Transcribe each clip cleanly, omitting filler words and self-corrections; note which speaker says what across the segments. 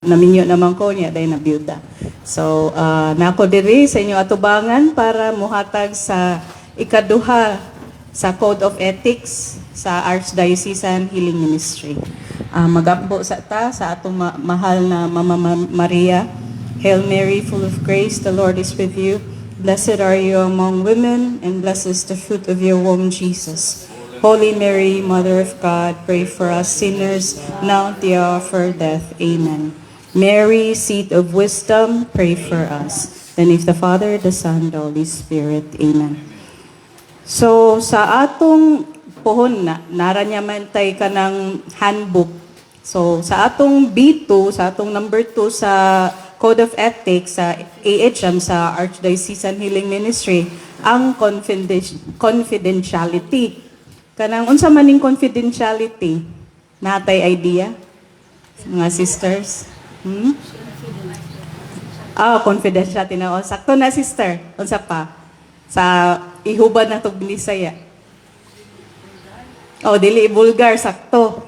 Speaker 1: naminyo naman ko niya dahil na byuda. So, nako diri sa inyo atubangan para muhatag sa ikaduha sa Code of Ethics sa Archdiocesan Healing Ministry. Magambo sa atong mahal na Mama Maria. Hail Mary, full of grace, the Lord is with you. Blessed are you among women, and blessed is the fruit of your womb, Jesus. Holy Mary, Mother of God, pray for us sinners, now at the hour of our death. Amen. Mary, seat of wisdom, pray for us. And if the Father, the Son, the Holy Spirit. Amen. So, sa atong pohon na, naranyaman tayo ka ng handbook. So, sa atong B2, sa atong number 2 sa Code of Ethics, sa AHM, sa Archdiocesan Healing Ministry, ang confidentiality. Kanang unsa maning confidentiality? Natay idea? Mga sisters? Confidentiality na. Sakto na, sister. Unsa pa? Sa ihubad na itong Binisaya. Dili vulgar, sakto.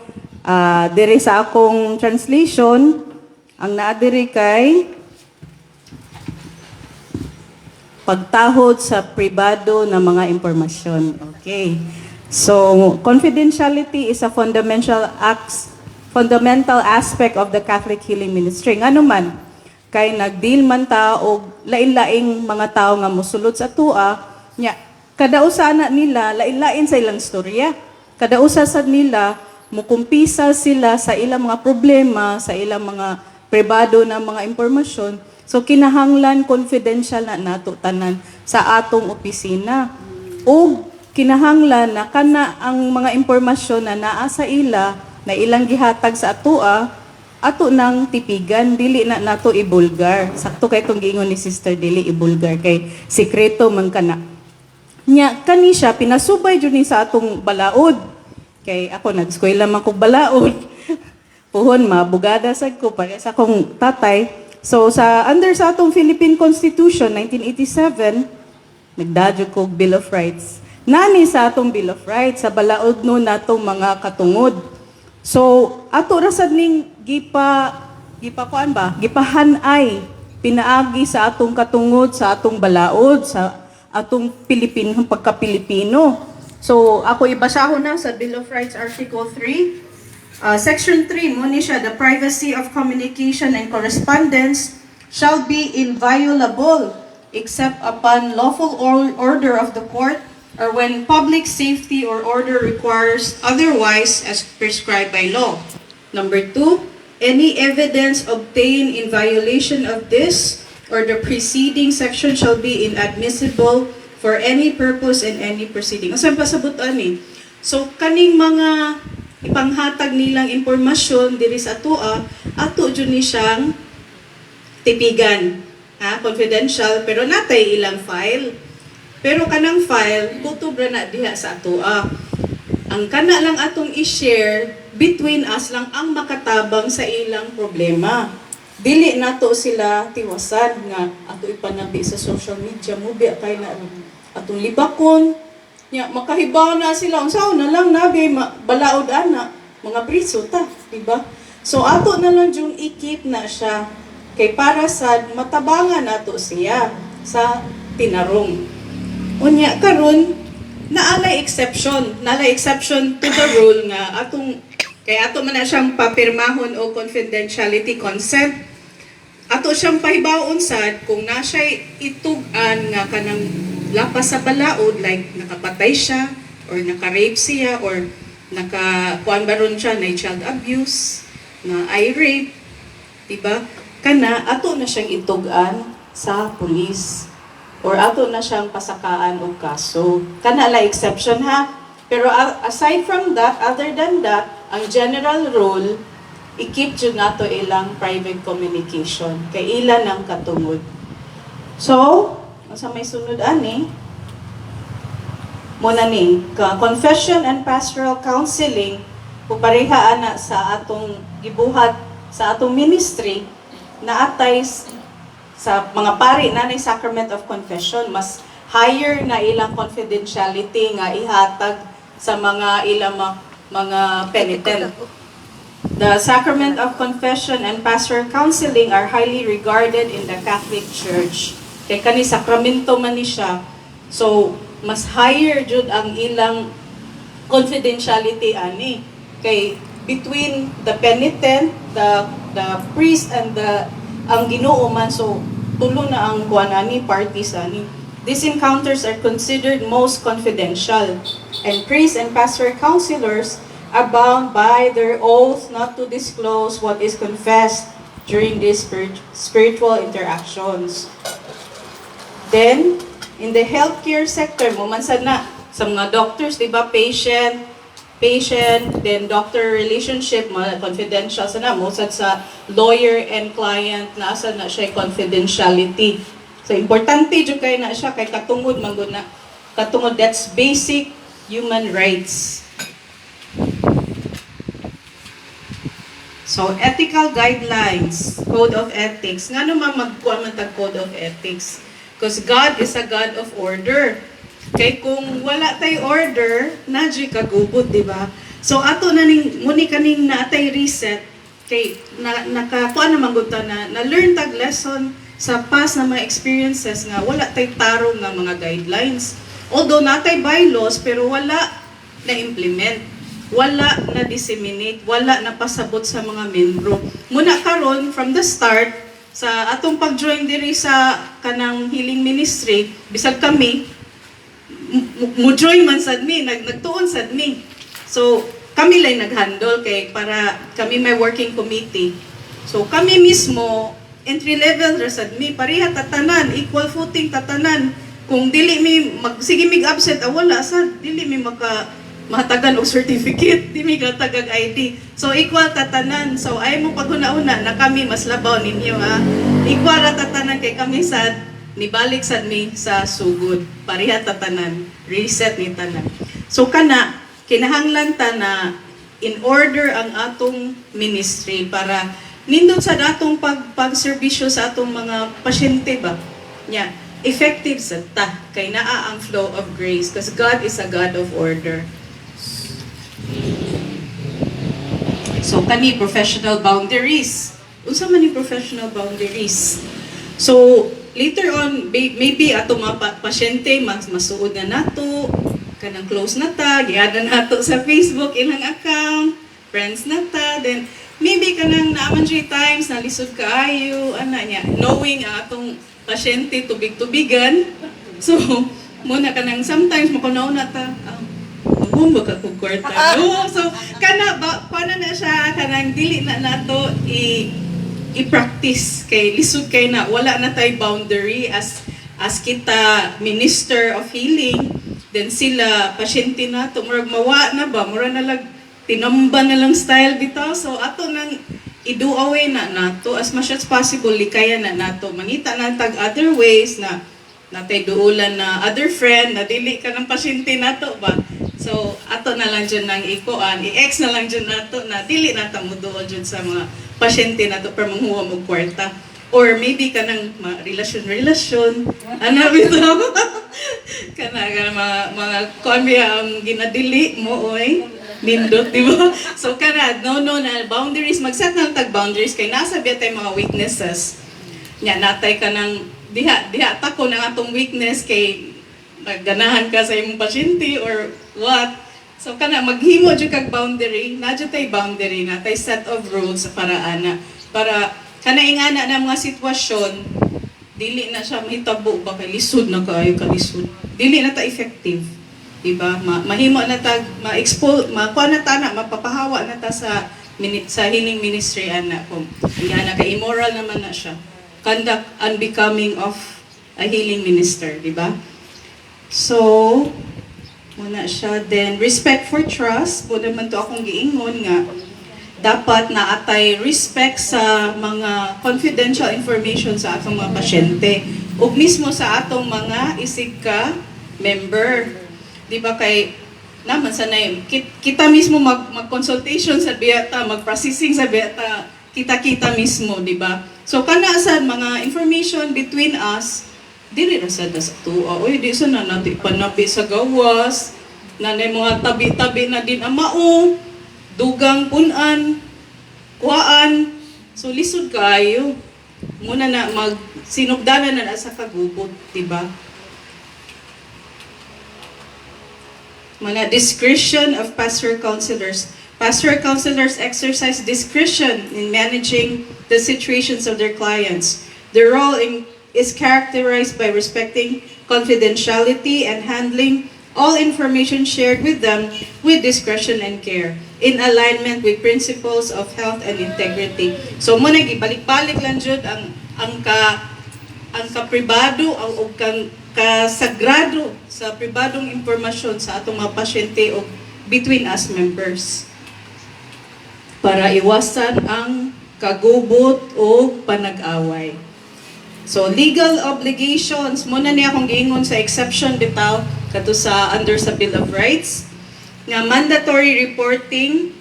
Speaker 1: Diri sa akong translation, ang naadiri kay pagtahod sa pribado na mga impormasyon. Okay. So, confidentiality is a fundamental aspect of the Catholic Healing Ministry. Ngano man, kay nagdeal man ta og lain-laing mga tao nga mosulod sa tua, nya kada usa na nila lain-lain sa ilang storya. Kada usa sad nila mukumpisa sila sa ilang mga problema, sa ilang mga pribado na mga impormasyon. So kinahanglan confidential na nato tanan sa atong opisina. O kinahanglan na kana ang mga impormasyon na naa sa ila na ilang gihatag sa atua, ato nang tipigan, dili na nato ibulgar. Sakto kay itong giingon ni Sister, dili ibulgar, kay sikreto man kana. Nya, kani siya, pinasubay dyan sa atong balaod. Kay ako, nag-eskwela man kong balaod. Puhon, mabugada sad ko, para sa akong tatay. So, under sa atong Philippine Constitution, 1987, nagdadyo ko Bill of Rights. Nani sa atong Bill of Rights, sa balaod no natong mga katungod. So, ato rasad ning gipahanay, pinaagi sa atong katungod, sa atong balaod, sa atong pagka-Pilipino. So, ako ibasahon na sa Bill of Rights Article 3. Section 3, mo ni siya, the privacy of communication and correspondence shall be inviolable except upon lawful order of the court or when public safety or order requires otherwise as prescribed by law. Number 2, any evidence obtained in violation of this or the preceding section shall be inadmissible for any purpose in any proceeding. Asan pasabot ani? So, kaning mga ipanghatag nilang impormasyon diri sa atua, ato dyan ni siyang tipigan. Confidential, pero natay ilang file. Pero kanang file, kutubra na diha sa atua. Ang kana lang atong i-share, between us lang ang makatabang sa ilang problema. Dili nato sila tiwasan nga ato ipanabi sa social media, mubi kay na atong libakon. Nya makahibaw na sila unsaon na lang nabi balaod ana mga priso ta, di ba? So ato na lang jung i-keep na siya kay para sa matabangan nato siya sa tinarong. Unya karon naalay exception to the rule nga atong kay ato man na siyang papirmahon o confidentiality consent. Ato siyang pahibawon sad kung na siya itugan nga kanang lapas sa balaod, like nakapatay siya or naka-rape siya or naka-kuan baron siya na child abuse, na i-rape, diba? Kana ato na siyang itugan sa pulis or ato na siyang pasakaan og kaso. Kana la exception ha. Pero aside from that, other than that, ang general rule, i-keep dyan nato ilang private communication. Kay ilan ang katungod. So, sa may sunod ani, muna ni, confession and pastoral counseling, pupareha ana sa atong gibuhat sa atong ministry, na atay sa mga pari na ng Sacrament of Confession, mas higher na ilang confidentiality nga ihatag sa mga ilang mga penitent. The sacrament of confession and pastoral counseling are highly regarded in the Catholic Church. Kay kani sakramento man ni siya. So, mas higher jud ang ilang confidentiality ani. Kay between the penitent, the priest and ang Ginoo man, so tulo na ang kuan ani parties ani. These encounters are considered most confidential, and priests and pastoral counselors are bound by their oath not to disclose what is confessed during these spiritual interactions. Then, in the healthcare sector, mumansad na sa mga doctors, di ba, patient, then doctor relationship, mga confidential sana, musad sa lawyer and client, nasa na siya confidentiality. So, importante dyan kayo na siya, kay katungod, mangguna. Katungod, that's basic human rights. So, ethical guidelines, code of ethics. Nga naman magkuha man tag code of ethics? Because God is a God of order. Kay kung wala tay order, nadyo kagubot, di ba? So, ato na muni kaning naatay reset, kay nakakuha naman guta na learn tag lesson sa past na mga experiences nga wala tay tarong nga mga guidelines. Although natay bylaws, pero wala na implement, wala na disseminate, wala na pasabot sa mga membro. Muna karon from the start sa atong pag-join diri sa kanang healing ministry, bisag kami mo join man sad mi, nagtuon sad mi. So kami lang nag-handle kay para kami may working committee. So kami mismo entry level rasad mi, pareha tatanan, equal footing tatanan. Kung dili mi sige mig absent wala sad, dili mi mahatagan og certificate, di mi gatagag ID. So equal tatanan. So ay mo paghuna-una na kami mas labaw ninyo ha. Equal ra tatanan kay kami sad nibalik sad mi sa sugod. Pareha tatanan, reset ni tanan. So kana kinahanglan ta na in order ang atong ministry para nindot sa atong pagserbisyo sa atong mga pasyente ba. Yeah, effective sa ta kay naa ang flow of grace because God is a God of order. So kani professional boundaries. Unsa man ni professional boundaries? So later on maybe ato mga pasyente masuod na nato kanang close na ta, giada nato sa Facebook ilang account, friends na ta, then maybe kanang naaman siya times na lisod kaayo, niya, knowing atong pasyente tubig-tubigan. So, muna kanang sometimes makunaw na ta, magumba ka kung kwarta. No? So, paano na siya, kanang dili na nato i-practice kay lisod kay na, wala na tayo boundary as kita minister of healing, then sila pasyente na to, murag mawa na ba, mura na lang tinamba na lang style bitaw. So ato nang i-do away na nato as much as possible, likaya na nato mangita na tag other ways na natay duulan na other friend na dili ka ng pasyente nato ba. So ato na lang dyan nang ikuan, i-ex na lang dyan nato na dili na ta muduol dyan sa mga pasyente nato per manghuwa mo kwarta. Or maybe ka ng relasyon, ano bitaw? kana mga konbiya ang ginadili mo, oy. Nindot, di ba? So, no, na boundaries, mag-set na tag boundaries, kay nasa biya tayo mga weaknesses. Nya, natay ka ng, diha tako ng atong weakness, kay ganahan ka sa imong pasyente, or what. So, maghimo dyan kag boundary, na dyan tayo boundary, natay set of rules para ingana na mga sitwasyon, dili na siya mahitabo ba, kay lisod na kaayo kalisod. Dili na ta effective. Diba? Mahimo na tag ma-expose, makuha na ta na, mapapahawa na ta sa healing ministry ana kung nga ka immoral naman na siya. Conduct unbecoming of a healing minister, di ba? So, muna siya. Then, respect for trust. Po naman to akong giingon nga, dapat na atay respect sa mga confidential information sa atong mga pasyente. Ug mismo sa atong mga isig ka member. Di ba kay naman sanay kita mismo mag-consultation sa biyata, mag-processing sa biyata, kita mismo, di ba? So kana sa mga information between us, dili ra sad sa tuwa. Oy, di sa na natin panabi sa gawas, nanay mga tabi-tabi na din ang mao, dugang punan, kuhaan, so lisod kaayo. Muna na sinugdanan na sa kagubot, diba? Mga discretion of pastoral counselors. Pastoral counselors exercise discretion in managing the situations of their clients. Their role is characterized by respecting confidentiality and handling all information shared with them with discretion and care, in alignment with principles of health and integrity. So muna gibalik-balik lang jud ang kapribado o kang kasagrado sa pribadong impormasyon sa atong mga pasyente o between us members para iwasan ang kagubot o panag-away. So legal obligations, muna niya akong giingon sa exception bitaw kato sa under sa Bill of Rights nga mandatory reporting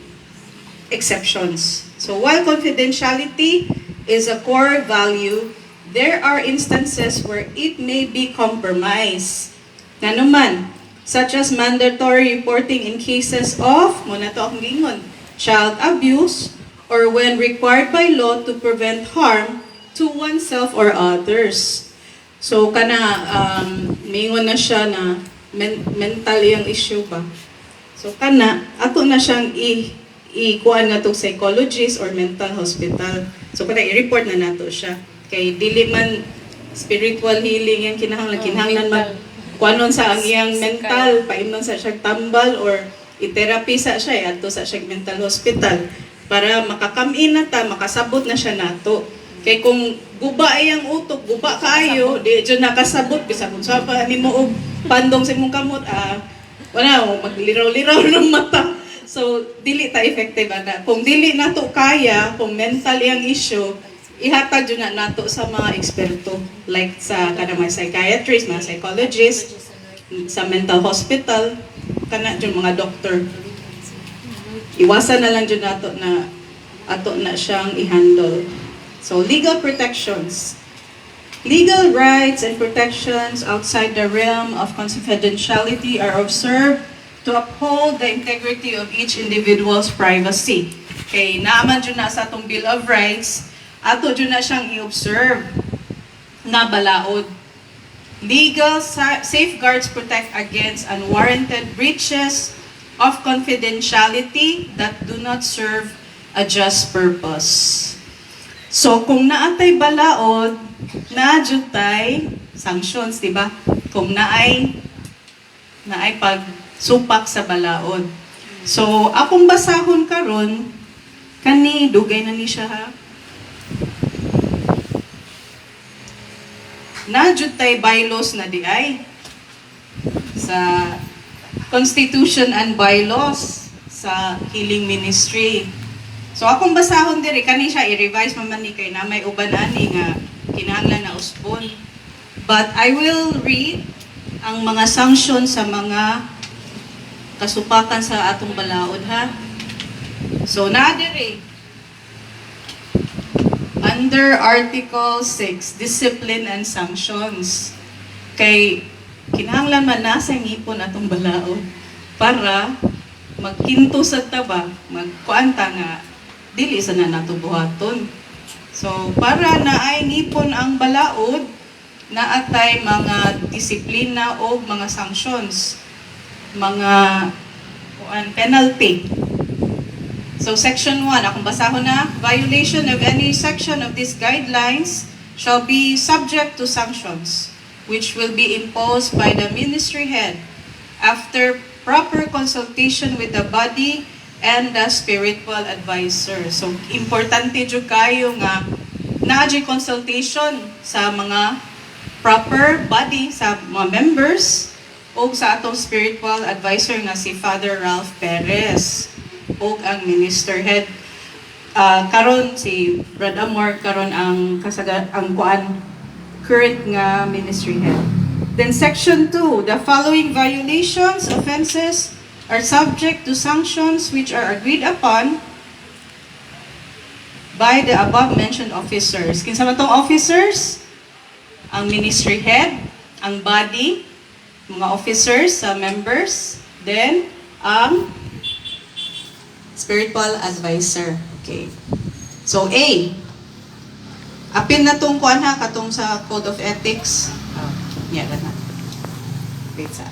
Speaker 1: exceptions. So while confidentiality is a core value, there are instances where it may be compromised. Nga naman, such as mandatory reporting in cases of, muna to akong giingon, child abuse, or when required by law to prevent harm to oneself or others. So mingon na siya na mental yung issue ba. So ato na siyang ikuan nga tong psychologist or mental hospital. So i-report na nato siya. Kay dili man spiritual healing yung kinahanglan man kuanon sa ang iyang mental, paimnon sa siya tambal or i-therapy sa siya adto sa siya mental hospital para makakam-in na ta, makasabot na siya nato. Kay kung guba iyang utok, guba kaayo, di dyan nakasabot bisag unsa pa nimo og pandong sa imong kamot, wala magliraw-liraw ng mata. So dili ta effective ana. Kung dili nato kaya, kung mental iyang issue, ihatag yun na nato sa mga eksperto like sa mga psychiatrist, mga psychologist, sa mental hospital, kana yun mga doctor. Iwasan na lang yun nato na ato na siyang i-handle. So legal protections. Legal rights and protections outside the realm of confidentiality are observed to uphold the integrity of each individual's privacy. Kay naaman yun na sa atong Bill of Rights, ato dyan na siyang i-observe na balaod. Legal safeguards protect against unwarranted breaches of confidentiality that do not serve a just purpose. So, kung naatay balaod, na-jutay sanctions, di ba? Kung naay pagsupak sa balaod. So, akong basahon karon kani dugay na ni siya ha. Na-jutay bylaws na di ay sa Constitution and Bylaws sa Healing Ministry. So akong basahon diri kani siya i-revise man ni kay na may uban ani nga kinahanglan na usbon. But I will read ang mga sanctions sa mga kasupakan sa atong balaod ha. So na diri under Article 6, Discipline and Sanctions. Kay kinahanglan man nasa ngipon atong balaod para magkinto sa taba, magkuanta nga dili sa na nato buhaton. So para naay ngipon ang balaod, naatay mga disiplina o mga sanctions, mga penalty. So section 1, akong basahon na, violation of any section of these guidelines shall be subject to sanctions, which will be imposed by the ministry head after proper consultation with the body and the spiritual advisor. So importante jud kayo nga na-jud consultation sa mga proper body, sa mga members, o sa atong spiritual advisor nga si Father Ralph Perez o ang minister head. Karon si Brad Amor karon ang current nga ministry head. Then section 2, the following violations, offenses are subject to sanctions which are agreed upon by the above mentioned officers. Kinsa man tong officers? Ang ministry head, ang body, mga officers, members, then ang spiritual advisor. Okay. So A. Apil na tong kuan ha, katong sa Code of Ethics. Yeah, na. Wait sa.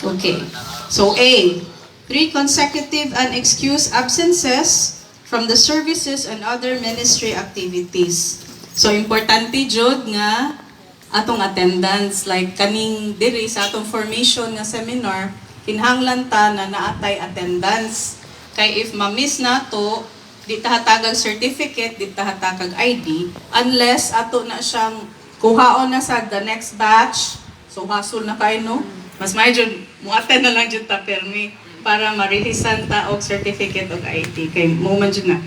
Speaker 1: Okay. So A. 3 consecutive unexcused absences from the services and other ministry activities. So importante jud nga atong attendance, like kaning diri sa atong formation nga seminar, kinahanglan ta na naatay attendance. Kay if ma-miss nato, di ta hatagag certificate, di ta hatagag ID, unless ato na siyang kuhaon na sa the next batch. So hasol na kayo, no? Mas may jud muaten na lang jud ta permi para ma-releasean ta og certificate og ID kay mo man jud na.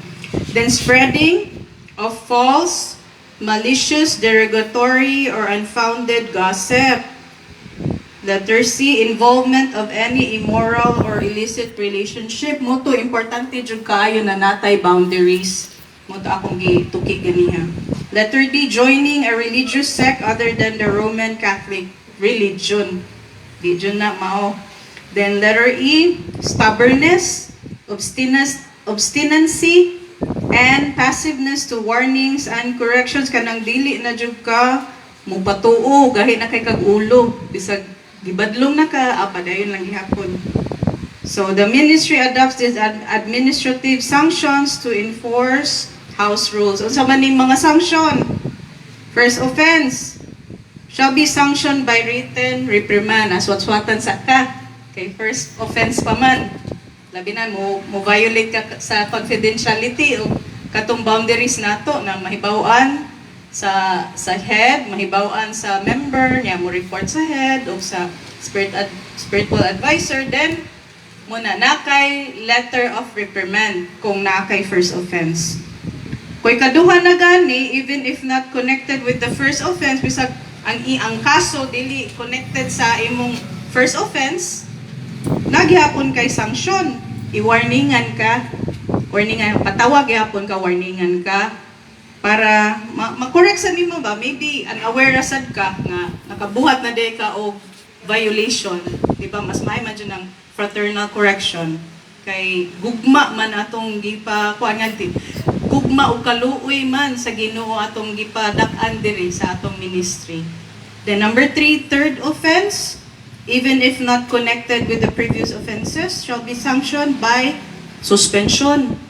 Speaker 1: Then spreading of false, malicious, derogatory, or unfounded gossip. Letter C, involvement of any immoral or illicit relationship. Mo to importante jud kaayo na natay boundaries. Mo to akong gituki ganiha. Letter D, joining a religious sect other than the Roman Catholic religion. Di jud na mao. Then letter E, stubbornness, obstinacy, and passiveness to warnings and corrections. Kanang dili na jud ka mo patuo gahi na kay kag ulo bisag gibadlong na ka padayon lang gihapon. So the ministry adopts these administrative sanctions to enforce house rules. Unsa man ning mga sanction? First offense shall be sanctioned by written reprimand. Aswat-swatan sa ka kay first offense pa man. Labi na mo violate ka sa confidentiality o katong boundaries nato na mahibaw-an sa head, mahibaw-an sa member, niya mo report sa head o sa spiritual advisor, then muna nakay letter of reprimand kung nakay first offense. Kung ikaduha na gani, even if not connected with the first offense, bisag ang kaso dili connected sa imong first offense, nagyapon kay sanction, i-warningan ka, patawag yapon ka, warningan ka, para ma-correct sa nimo ba, maybe unaware sad ka nga nakabuhat na day ka o violation, di ba? Mas may man dyan ng fraternal correction, kay gugma man atong gipa, kuan nga gugma o kaluoy man sa Ginoo atong gipadak-an diri sa atong ministry. Then number 3, third offense, even if not connected with the previous offenses, shall be sanctioned by suspension.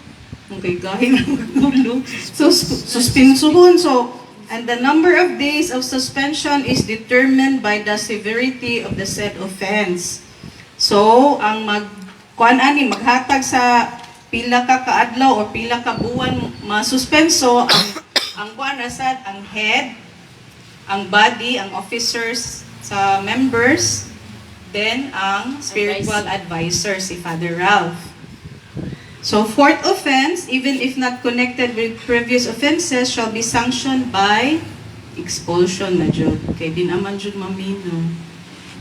Speaker 1: Okay, gahin ang ulo. So, suspensuhon. So, and the number of days of suspension is determined by the severity of the said offense. So, ang maghatag sa pila ka kaadlaw o pila ka buwan masuspenso, ang kuan asad, ang head, ang body, ang officers sa members, then ang spiritual advisor, si Father Ralph. So, fourth offense, even if not connected with previous offenses, shall be sanctioned by expulsion na jud. Kay di naman jud mamino.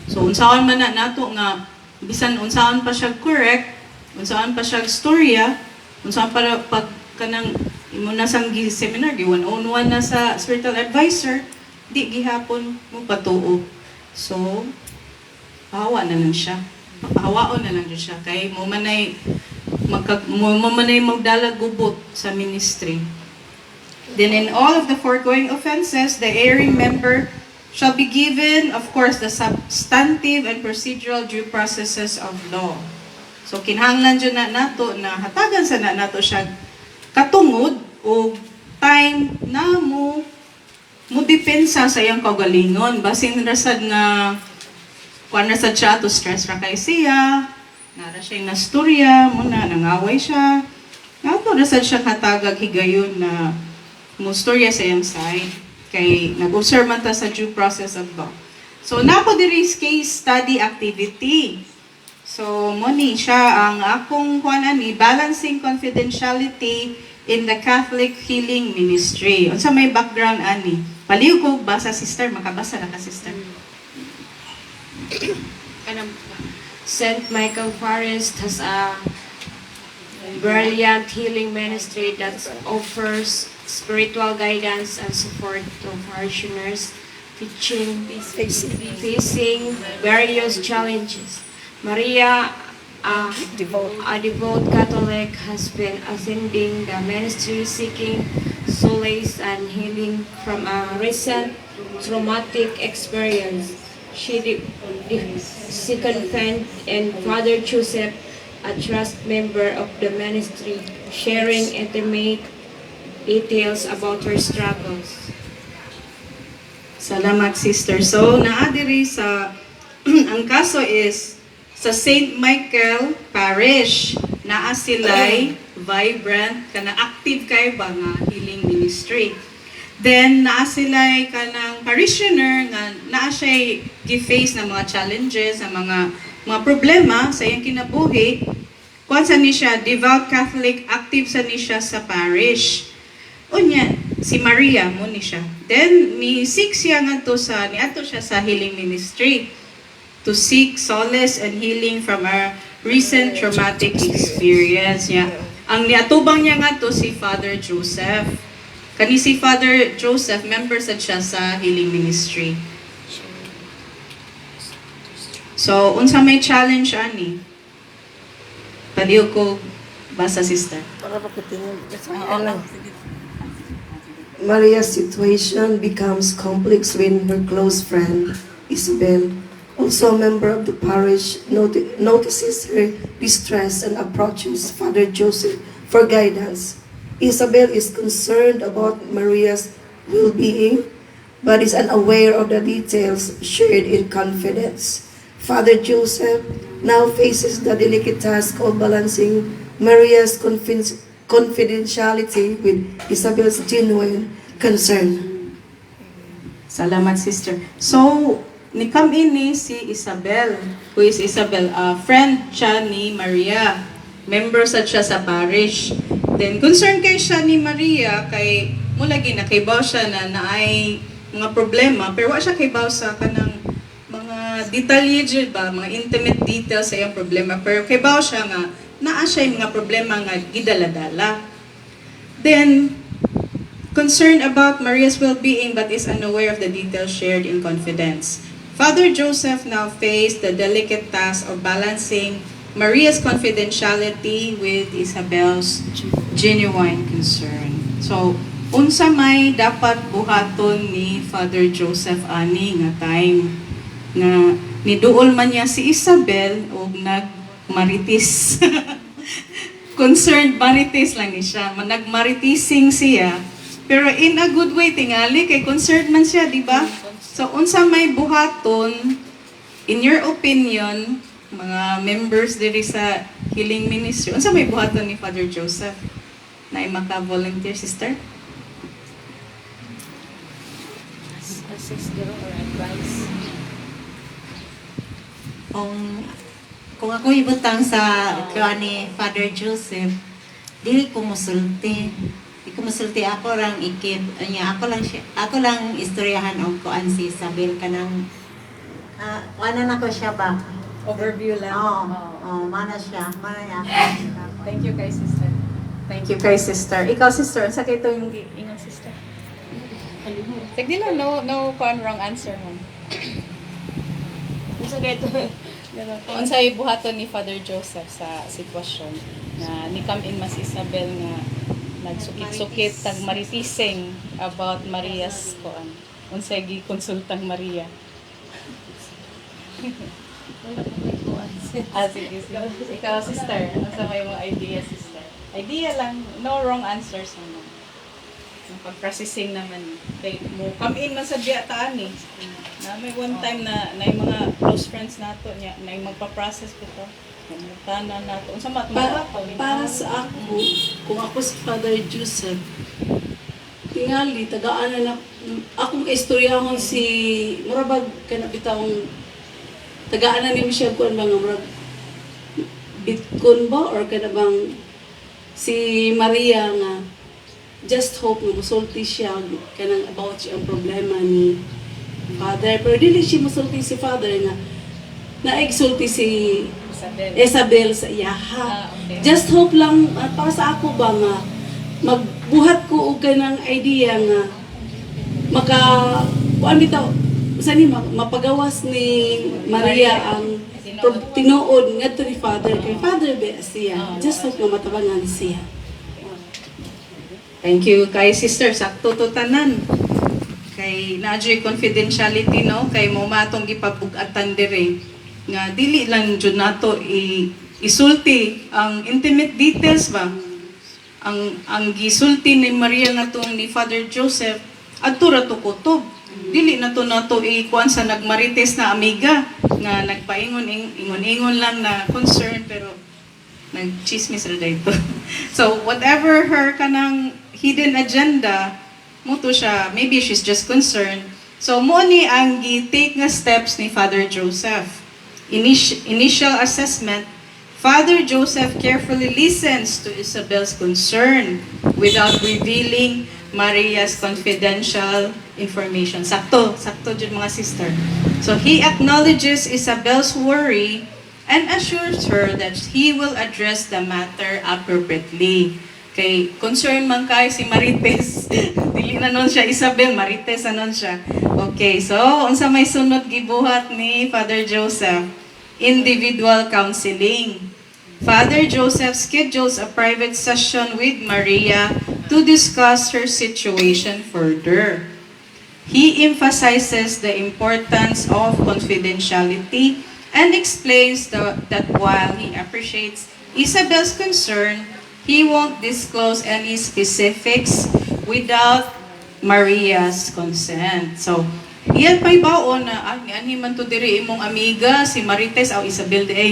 Speaker 1: So, unsaon man na nato nga, bisan unsaon pa siya correct, unsaon pa siya storya, unsaon pa pag kanang imo na sang seminar, gi-1-on-1 na sa spiritual advisor, di gihapon mo patuo. So, pahawa na lang siya. Pahawaon na lang jud siya. Kay mo manay magdalag gubot sa ministry. Then in all of the foregoing offenses, the erring member shall be given, of course, the substantive and procedural due processes of law. So kinahanglan jud na nato na hatagan sa na nato siya katungod o time na mo depensa sa iyang kaugalingon. Basin rasad nga kuan rasad siya to stress ra kay siya. Nara siya na storya, muna, nangaway siya. Nato na sad siya katagag higayon na mo storya sa iyang side. Kay nag-observe man ta sa due process of law. So, napo diri case study activity. So, muni siya ang akong balancing confidentiality in the Catholic Healing Ministry. Unsa may background ani? Paliw ko basa sister, makabasa na ka sister.
Speaker 2: St. Michael Forest has a brilliant healing ministry that offers spiritual guidance and support to parishioners facing various challenges. Maria A devout Catholic has been attending the ministry seeking solace and healing from a recent traumatic experience. She confided in Father Joseph, a trust member of the ministry, sharing intimate details about her struggles.
Speaker 1: Salamat, sister. So, naadiri sa, ang kaso is, sa St. Michael Parish, naa sila'y vibrant, kana active kay ba nga healing ministry. Then, naa sila'y kanang parishioner, nga naa siya'y gi-face ng mga challenges, ng mga problema sa iyang kinabuhi. Kung sa ni siya, devout Catholic, active sa ni siya sa parish. Unya, si Maria mo ni siya. Then, ni-seek siya nga to sa, niato siya sa healing ministry to seek solace and healing from our recent traumatic experience niya. Ang niatubang niya nga to si Father Joseph. Kani si Father Joseph, member sad siya sa healing ministry. So, unsa may challenge ani? Paliw ko basa, sister.
Speaker 3: Maria's situation becomes complex when her close friend, Isabel, also a member of the parish, notices her distress and approaches Father Joseph for guidance. Isabel is concerned about Maria's well-being, but is unaware of the details shared in confidence. Father Joseph now faces the delicate task of balancing Maria's confidentiality with Isabel's genuine concern.
Speaker 1: Salamat, sister. So, ni-come in ni si Isabel. Who is Isabel? Friend siya ni Maria. Member sad siya sa parish. Then, concern kay siya ni Maria, kay mula ginakaybaw siya na naay mga problema, pero wa siya kaybaw sa kanang mga detalye dyan ba, mga intimate details sa iyang problema. Pero kaybaw siya nga, naa siya yung mga problema nga gidaladala. Then, concerned about Maria's well-being but is unaware of the details shared in confidence. Father Joseph now faced the delicate task of balancing Maria's confidentiality with Isabel's genuine concern. So, unsa may dapat buhaton ni Father Joseph ani nga time nga niduol man niya si Isabel o nagmaritis. Concerned maritis lang ni siya. Nagmaritising siya. Pero in a good way tingali kay concerned man siya, di ba? So, unsa may buhaton, in your opinion, mga members diri sa healing ministry, unsa may buhaton ni Father Joseph na maka-volunteer, sister?
Speaker 4: Assist or advice. Kung ako ibutang sa ni Father Joseph, dili ko musulti. Kumusulti ako lang ako lang istoryahan og kuan si Isabel kanang ano na ko siya ba?
Speaker 1: Overview lang.
Speaker 4: Mana siya.
Speaker 1: Thank you kay sister. Thank you kay sister. Ikaw, sister, sa kay ito yung ingon, sister? Sige lang, no wrong answer mo.
Speaker 2: Sa kay ito,
Speaker 5: Unsay buhaton ni Father Joseph sa sitwasyon na ni come in mas Isabel nga nagsukit-sukit tag maritising about Maria's kuan. Unsay gikonsultang Maria. Sige. Ikaw, sister. Unsa may mga idea, sister? Idea lang, no wrong answers naman. Yung pag-processing naman. Kay mo come in man sa diya taan eh. Na may one time na yung mga close friends nato niya na yung magpa-process ko to. Tanan nato. Unsa
Speaker 6: Para sa ako, kung ako si Father Joseph, tingali, tagaan na akong istoryahon si Murabag kanabitawang tagaan na ni Michelle kuan mga murag Bitcoin ba or kanabang si Maria nga just hope nga musulti siya kanang about siya ang problema ni Father. Pero dili siya musulti si Father nga naigsulti si Isabel sa iyaha.
Speaker 5: Okay.
Speaker 6: Just hope lang para sa ako ba nga magbuhat ko og kanang idea nga kuan bitaw sani mapagawas ni Maria ang tinuod ngadto ni Father kay Father be siya. Just hope nga matabangan siya.
Speaker 1: Thank you kay sister, sakto to tanan. Kay naadyo'y confidentiality no, kay mo matong gipabug-atan dire nga dili lang jud nato isulti ang intimate details ba. Ang gisulti ni Maria natong ni Father Joseph adto ra to kutob. Dili nato kuan sa nagmarites na amiga nga nagpaingon-ingon lang na concern pero nagchismis ra dayto. So whatever her kanang hidden agenda mo to siya, maybe she's just concerned. So mo ni ang gi-take nga steps ni Father Joseph. Initial assessment, Father Joseph carefully listens to Isabel's concern without revealing Maria's confidential information. Sakto jud mga sister. So he acknowledges Isabel's worry and assures her that he will address the matter appropriately. Kay concern man kay si Marites. Dili na nun siya Isabel, Marites na nun siya. Okay, so unsa may sunod gibuhat ni Father Joseph? Individual counseling. Father Joseph schedules a private session with Maria to discuss her situation further. He emphasizes the importance of confidentiality and explains that while he appreciates Isabel's concern, he won't disclose any specifics without Maria's consent. So, iyan pa'y baon na, ani man to diri imong amiga, si Marites, o Isabel de ay,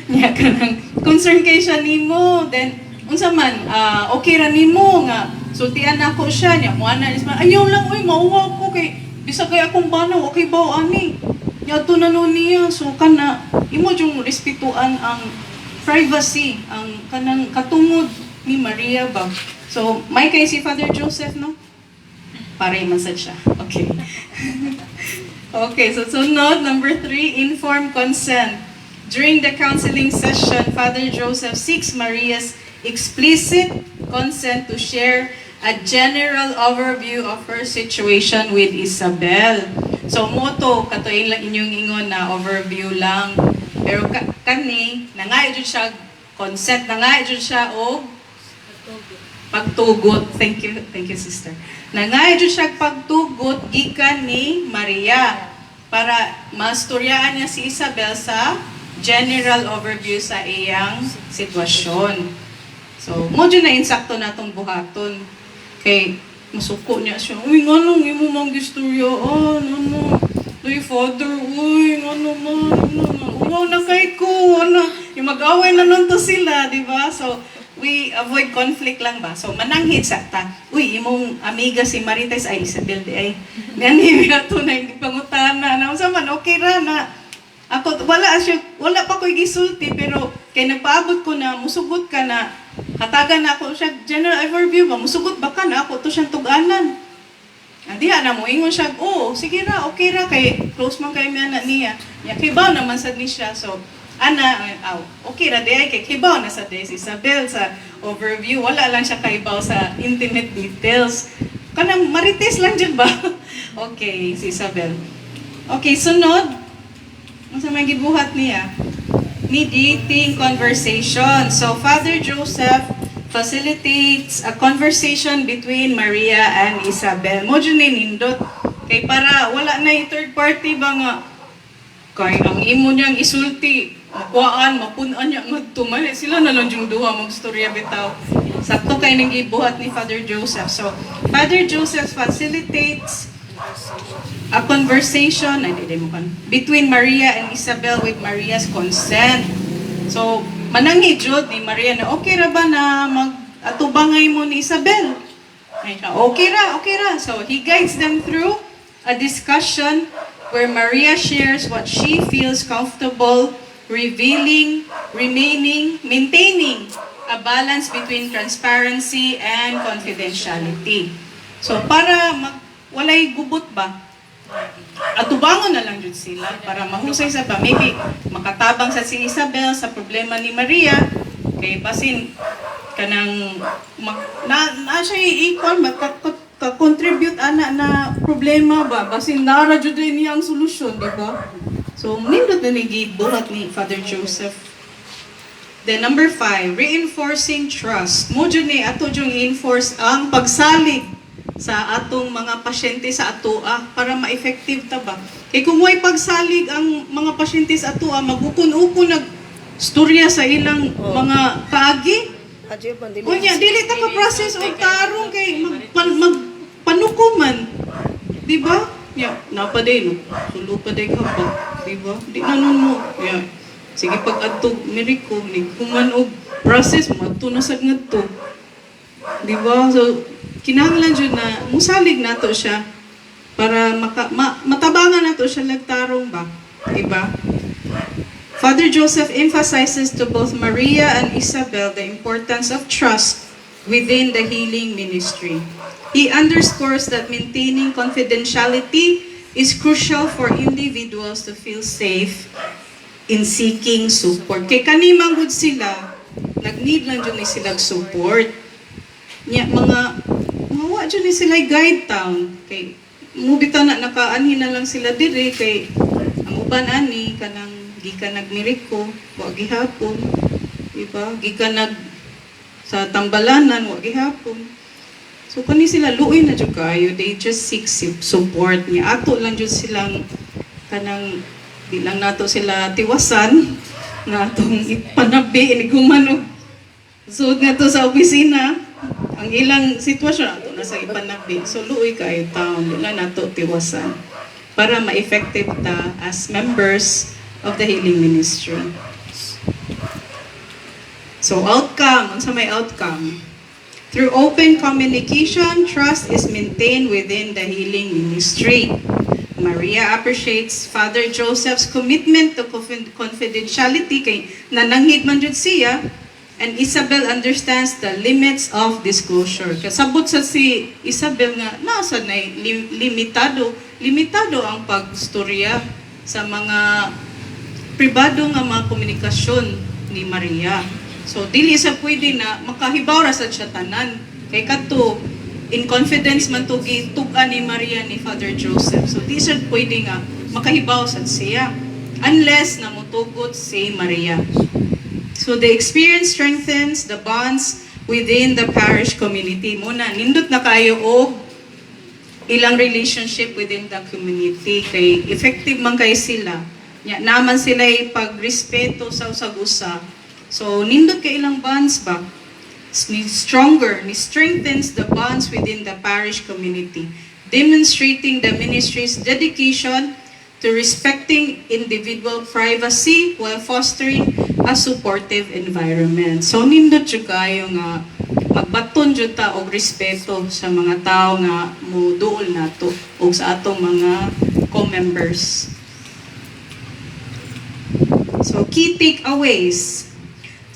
Speaker 1: niya ka ng concern kay siya nimo. Then, unsa man, okay ra nimo nga, sultian ako siya, niya, muana, ayaw lang, uy, mauwa ko kay, bisa kay akong banaw, okay ba, ani? Niya, ito na nun niya, so ka na, imo yung respetuan ang privacy, ang kanang katungod ni Maria ba. So, may kay si Father Joseph, no? Pare man sad siya. Okay. Okay, so sunod, number 3, informed consent. During the counseling session, Father Joseph seeks Maria's explicit consent to share a general overview of her situation with Isabel. So, moto, katuin lang inyong ingon na overview lang. Pero kani, nangay jud siya, consent, nangay jud siya o pagtugot. Thank you sister. Nangay jud siya pagtugot gikan ni Maria para masturyaan niya si Isabel sa general overview sa iyang sitwasyon. So, mo jud na insakto natong buhaton. Kay masuko niya siya, uy, nga nung imo mang gistorya, uy, Father, uy, nga naman, uwaw na kay ko, yung mag-away na nun to sila, di ba? So, we avoid conflict lang ba? So, mananghit sa ta, uy, imong amiga si Marites, ay, Isabel, di ay, ganyan nga to na, hindi pangutana, na, unsa man, okay ra na, ako, wala pa ko'y gisulti, pero, kay nagpaabot ko na, musugot ka na, hatagan na ako siya, general overview ba, musugot ba ka na, ako to siyang tuganan. Diha na mo, ingon siya, sige ra, okay ra, kay close man kayo niya. Kibaw naman sad ni siya. So, okay ra, dihay, kay kibaw na sa si Isabel sa overview. Wala lang siya kaibaw sa intimate details. Kanang marites lang dyan ba? Okay, si Isabel. Okay, sunod. Ano sa may gibuhat niya? Mediating conversation. So, Father Joseph facilitates a conversation between Maria and Isabel. Mo dyan nindot. Kay para wala na yung third party ba nga. Kay ang imo niyang isulti, makuhaan, mapunan niya nga tumali. Sila na lang yung duha magstorya bitaw. Sakto kay nang gibuhat ni Father Joseph. So, Father Joseph facilitates a conversation between Maria and Isabel with Maria's consent. So, mananghi jud ni Maria na okay ra ba na mag-atubangay mo ni Isabel? Okay ra. So, he guides them through a discussion where Maria shares what she feels comfortable maintaining a balance between transparency and confidentiality. So, para walay gubot ba? Atubangon na lang jud sila para mahusay sa ba. Maybe makatabang sa si Isabel sa problema ni Maria kay basin kanang na siya i-equal ka-contribute ana na problema ba basin nara jud niya ang solusyon, di ba? So, nindot na buhat ni Father Joseph. Then number 5, reinforcing trust. Mo dyan ni ato dyan i-enforce ang pagsalig sa atong mga pasyente sa atoa para ma-effective ta ba. Kay kung mo'y pagsalig ang mga pasyente sa atoa, magukon-ukon nag storya sa ilang mga kaagi. Unya, dili ta ka process og tarong kay magpanukuman. Di ba? Yeah, napaday no. Sulo pa day ka ba? Di ba? Di na nun mo. Yeah. Sige pag adtog miriko ni kuman og process mo adto na sad ngadto. Di ba? So kinahanglan jud na musalig nato siya para matabangan nato siya lagtarong ba. Di ba? Father Joseph emphasizes to both Maria and Isabel the importance of trust within the healing ministry. He underscores that maintaining confidentiality is crucial for individuals to feel safe in seeking support. Kay kanimang gud sila, nag-need lang dyan ni sila support. Nya, mga wa dyan ni sila guide town. Kay, mubitaw na nakaanhin na lang sila dire, kay ang uban ani, kanang gika nagmiriko, wa gihapon. Diba? Gika nag sa tambalanan, wa gihapon. So, kani sila luoy na dyan kayo, they just seek support. Nya, ato lang dyan silang kanang di lang nato sila tiwasan na itong ipanabi, iniguman o suod nga to sa opisina. Ang ilang sitwasyon ato na sa ipanabi. So, luoy kayo taon, di lang nato tiwasan para ma-effective ta as members of the healing ministry. So, outcome. Unsa may outcome? Through open communication, trust is maintained within the healing ministry. Maria appreciates Father Joseph's commitment to confidentiality kay nananghid man jud siya, and Isabel understands the limits of disclosure. Kasabot sa si Isabel nga nasa na limitado ang pagstorya sa mga pribado nga mga komunikasyon ni Maria. So dili sa pwede na makahibaw ra sad siya tanan kay kadto in confidence man to gitugan ni Maria ni Father Joseph. So di siya pwede nga makahibaw sad siya unless na motugot si Maria. So the experience strengthens the bonds within the parish community. Muna nindot na kayo og ilang relationship within the community kay effective man kay sila. Nya naman sila pagrespeto sa usag-usa. So nindot kay ilang bonds ba? Stronger, strengthens the bonds within the parish community, demonstrating the ministry's dedication to respecting individual privacy while fostering a supportive environment. So nindot jud kayo nga magbaton jud ta og respeto sa mga tao nga moduol nato ug sa atong mga co-members. So key takeaways.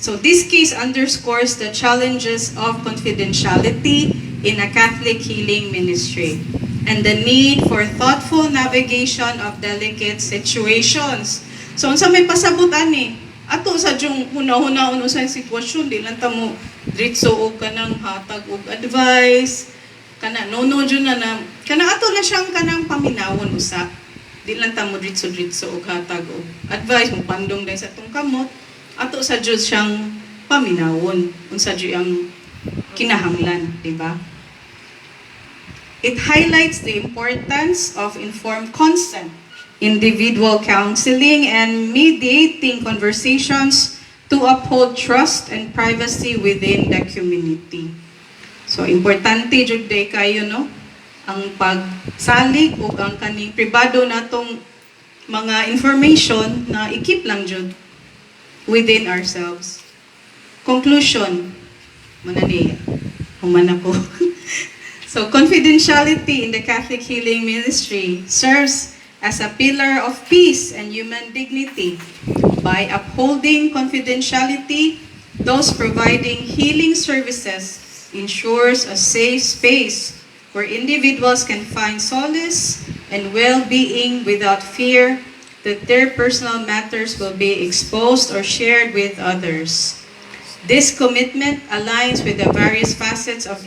Speaker 1: So this case underscores the challenges of confidentiality in a Catholic healing ministry and the need for thoughtful navigation of delicate situations. So unsa may pasabot ani? Ato sa jung una-una sa sitwasyon di lang ta mo diretso og kanang hatag og advice kana no jud na kana ato na siyang kanang paminawon usa. Di lang ta mo diretso og hatag og advice mo pandong dai sa tong kamot. Ato sa Diyos siyang paminawon unsa jud ang kinahanglan, di ba? It highlights the importance of informed consent, individual counseling, and mediating conversations to uphold trust and privacy within the community. So importante jud day kayo no ang pagsalig ug ang kaning pribado natong mga information na i-keep lang jud within ourselves. Conclusion. Manani. Human ako. So, confidentiality in the Catholic healing ministry serves as a pillar of peace and human dignity. By upholding confidentiality, those providing healing services ensures a safe space where individuals can find solace and well-being without fear that their personal matters will be exposed or shared with others. This commitment aligns with the various facets of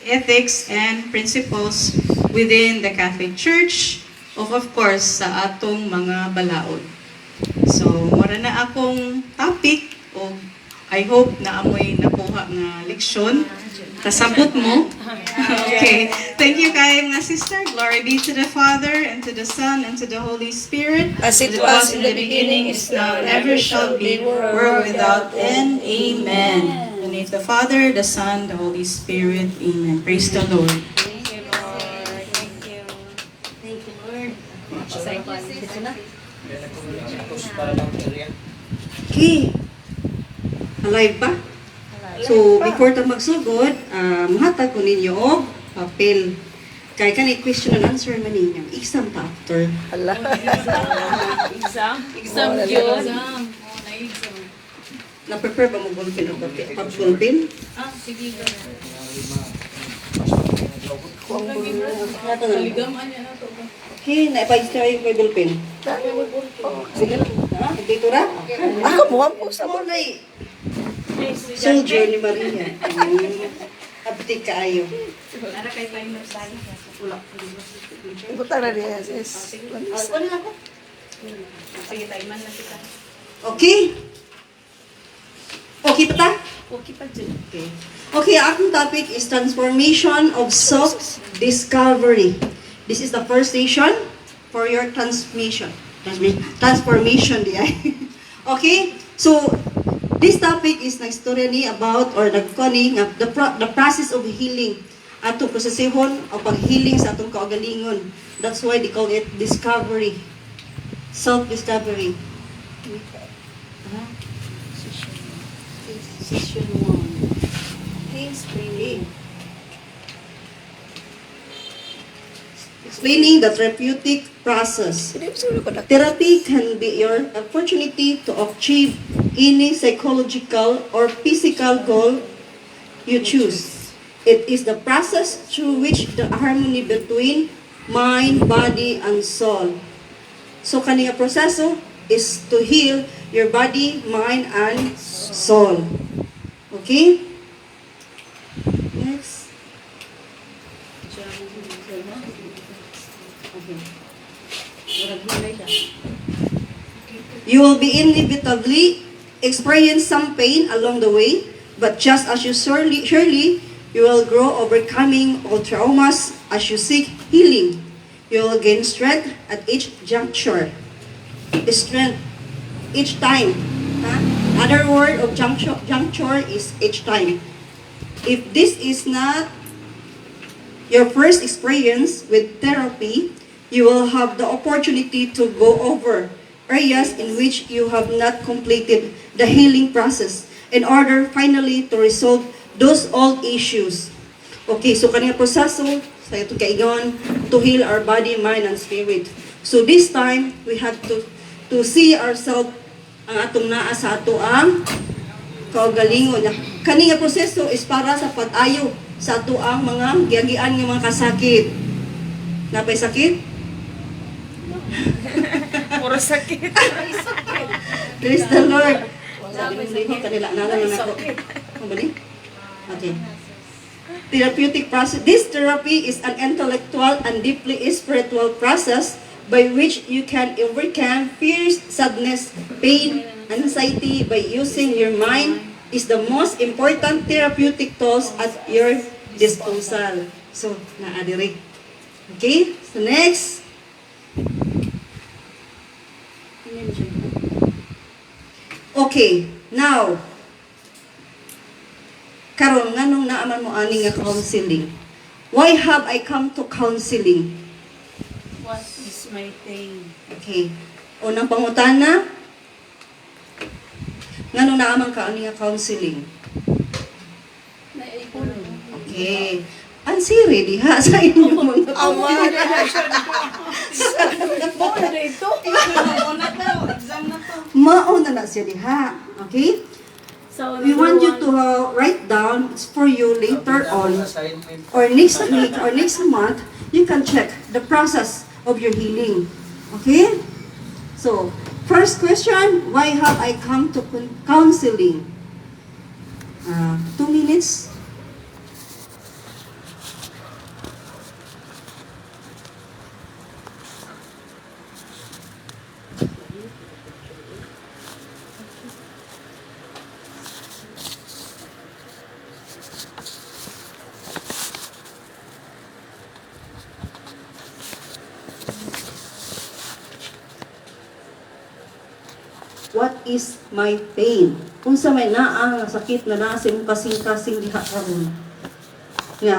Speaker 1: ethics and principles within the Catholic Church, of course, sa atong mga balaod. So, mura na akong topic o I hope na amoy nakuha nga leksyon. Kasabot mo. Okay. Thank you kay mga sister. Glory be to the Father, and to the Son, and to the Holy Spirit.
Speaker 3: As it was in the beginning, is now, and ever shall be, world without end.
Speaker 1: Amen. In the name of the Father, the Son, the Holy Spirit. Amen. Praise the Lord.
Speaker 2: Thank you, Lord. Thank you. Thank you, Lord.
Speaker 7: Okay. Alive ba? So, before ta magsugod, mahatag ko ninyo og papel. Kaya kanay question and answer man ninyo. Exam ta after.
Speaker 5: Exam yun.
Speaker 7: Na-prepare ba mo ballpen o papel? Ballpen?
Speaker 5: Kaligaman niya na to.
Speaker 7: Okay, na-pa-install yung may ballpen. Sige lang. Ha? Dito ra? Ako mo ang pusa mo na soldier ni Maria. Abdi kaayo.
Speaker 5: Para kay timer tayo.
Speaker 3: Buta na niya, sis.
Speaker 5: Sige, timer lang kita.
Speaker 7: Okay? Okay pa ta?
Speaker 5: Okay pa dyan.
Speaker 7: Okay. Okay, akong topic is transformation of self-discovery. This is the first station for your transformation, di ay. Okay? So, this topic is nagstorya ni about or nagkoni nga the process of healing. Ato prosesihon o pag-healing sa atong kaugalingon. That's why they call it discovery. Self-discovery. Session 1. Explaining. Explaining the therapeutic process. Therapy can be your opportunity to achieve any psychological or physical goal you choose. It is the process through which the harmony between mind, body, and soul. So, kaniya proseso is to heal your body, mind, and soul. Okay? Next. You will be inevitably experience some pain along the way, but just as you surely you will grow overcoming all traumas as you seek healing. You will gain strength at each juncture. Strength each time. Other word of juncture is each time. If this is not your first experience with therapy, you will have the opportunity to go over areas in which you have not completed the healing process in order finally to resolve those old issues. Okay, so kanina proseso sa itong kaigon to heal our body, mind, and spirit. So this time, we have to see ourselves ang atong naa sa ato ang kaugalingon. Kanina proseso is para sa pag-ayo sa ato ang mga giagian ng mga kasakit. Napay sakit?
Speaker 5: Puro sakit.
Speaker 7: Praise the Lord. Sabi mo rin, kanila nalang ako. Kumali? Okay. Therapeutic process. This therapy is an intellectual and deeply spiritual process by which you can overcome fears, sadness, pain, anxiety by using your mind is the most important therapeutic tools at your disposal. So, naadiri. Okay? So, next. Okay, now, karon nganong naaman mo ani nga counseling? Why have I come to counseling?
Speaker 5: What is my pain?
Speaker 7: Okay. Unang pangutana, nganong naaman ka ani nga counseling?
Speaker 6: Naipon.
Speaker 7: Okay. Ansiri diha sa inyo mga
Speaker 5: Muna na ito. Muna to. Exam na to.
Speaker 7: mauna na siya diha. Okay?
Speaker 5: So,
Speaker 7: We want you to write down, it's for you later on, or next week, or next month, you can check the process of your healing. Okay? So, first question, why have I come to counseling? 2 minutes. what is my pain? Unsa may naa nga sakit na naa sa imong kasing-kasing diha karon. Nga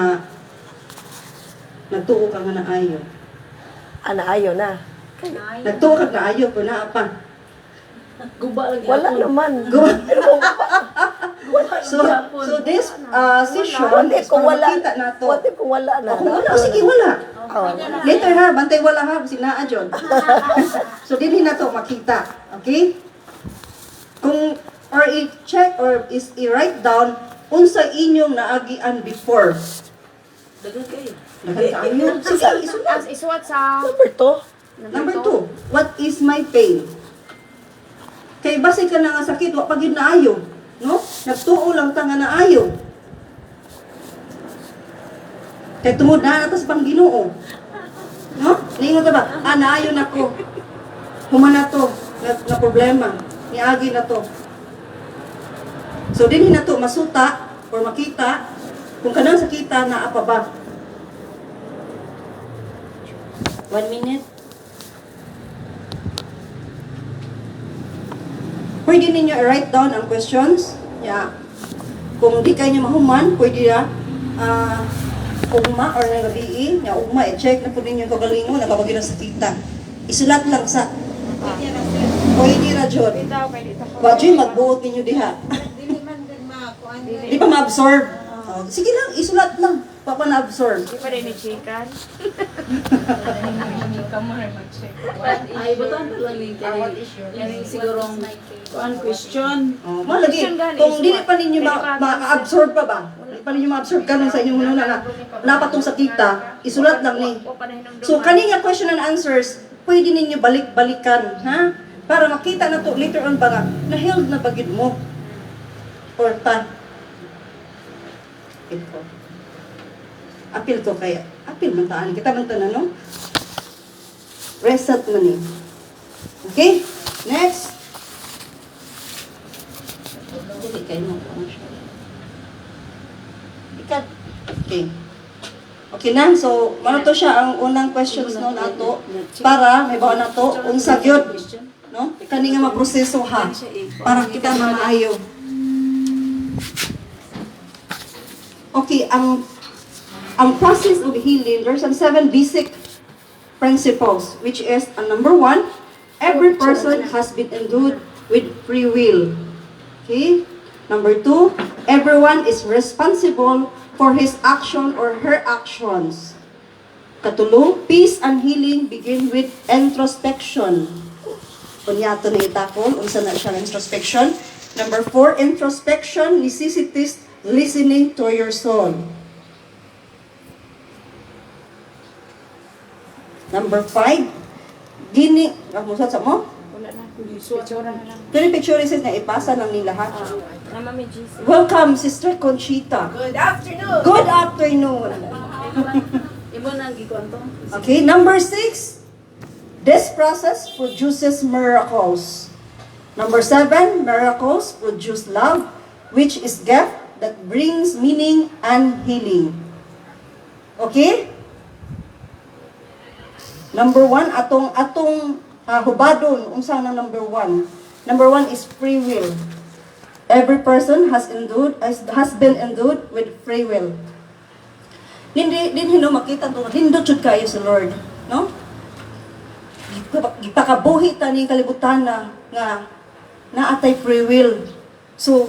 Speaker 7: nagtuo ka nga naayo.
Speaker 3: Anaayo na.
Speaker 7: Nagtuo ka naayo pero naa pa.
Speaker 3: Wala naman.
Speaker 7: So this session is
Speaker 3: kung
Speaker 7: para
Speaker 3: wala.
Speaker 7: makita nato.
Speaker 3: What if kung wala na?
Speaker 7: Kung wala, sige wala.
Speaker 3: Oh.
Speaker 7: Later ha, bantay wala ha, sinaa John. So dinhi na to makita, okay? Kung or i-check or is i-write down unsa inyong naagian before. Dagan kayo. Sige, isulat.
Speaker 2: Isuwat sa
Speaker 3: Number 2.
Speaker 7: Number 2, what is my pain? Kay basi ka na nga sakit, wa pagid naayo, no? Nagtuo lang ta nga naayo. Kay tungod na natas pang Ginoo. No? Ningon ta ba? Naayo na ko. Human na to, na problema. Niagi na to. So dinhi na to masuta or makita kung kanang sakita naa pa ba. 1 minute. Pwede ninyo i-write down ang questions. Yeah. Kung di kayo mahuman, pwede na ugma or nagabii. Nga ugma, i-check na po ninyo yung kagalingon, nakabagin na sa kita. Isulat lang sa pwede ra, John. Wadyo magbuot ninyo diha. Di pa ma-absorb. Oh, sige lang, isulat lang. Pa na-absorb.
Speaker 2: Di pa rin i-checkan.
Speaker 5: Kamu rin mag-check.
Speaker 6: Ay, butan pa lang yung kaya sigurong kuan question.
Speaker 7: Oh, malagi. Kung dili pa ninyo ma-absorb pa ba? Dili pa ninyo ma-absorb kanon sa inyong una na napatong sa kita, isulat lang ni. So kani nga question and answers, pwede ninyo balik-balikan, ha? Para makita na to later on ba nga na-held na bagid mo. Or ta. Apil ko kaya. Apil man taan kita man tanan no? Reset man ni. Okay? Next. Dili kayo mo pa siya. Ikat. Okay. Okay na, so mano to siya ang unang questions no nato para may bawa nato unsa gyud no? Kani nga maproseso ha para kita maayo. Okay, ang process of healing, there's 7 basic principles, which is number 1, every person has been endowed with free will. Okay? Number 2, everyone is responsible for his action or her actions. Katulong, peace and healing begin with introspection. Kunyato na itakol, unsa na siya introspection. Number 4, introspection necessitates listening to your soul. Number 5, musat sa mo?
Speaker 2: Wala na. Picture na lang.
Speaker 7: Pero picture is na ipasa lang nila ha.
Speaker 2: Nama may GC.
Speaker 7: Welcome, Sister Conchita.
Speaker 6: Good afternoon.
Speaker 7: Good afternoon.
Speaker 6: Imo nang gikonto.
Speaker 7: Okay, number 6, this process produces miracles. Number 7, miracles produce love, which is gift that brings meaning and healing. Okay? Number 1, atong hubadon, unsa na number 1? Number 1 is free will. Every person has been endowed with free will. Din hino makita to, hindot jud kayo sa Lord, no? Gipakabuhi ta ning kalibutan na nga naatay free will. So,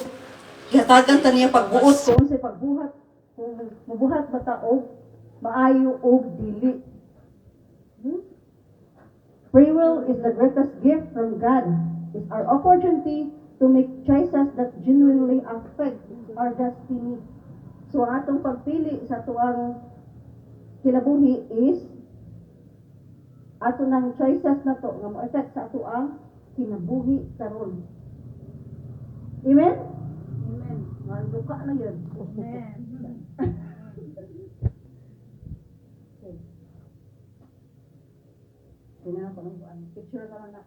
Speaker 7: gihatagan ta niya pagbuot kung sa pagbuhat, kung mabuhat ba ta og maayo og dili. Free will is the greatest gift from God. It's our opportunity to make choices that genuinely affect our destiny. So, ang atong pagpili sa tuang kinabuhi is ato ng choices na to nga mo-affect sa ato ang kinabuhi karon. Amen? Amen. Maluka na yun. Amen. Tingnan ko ng picture ka na.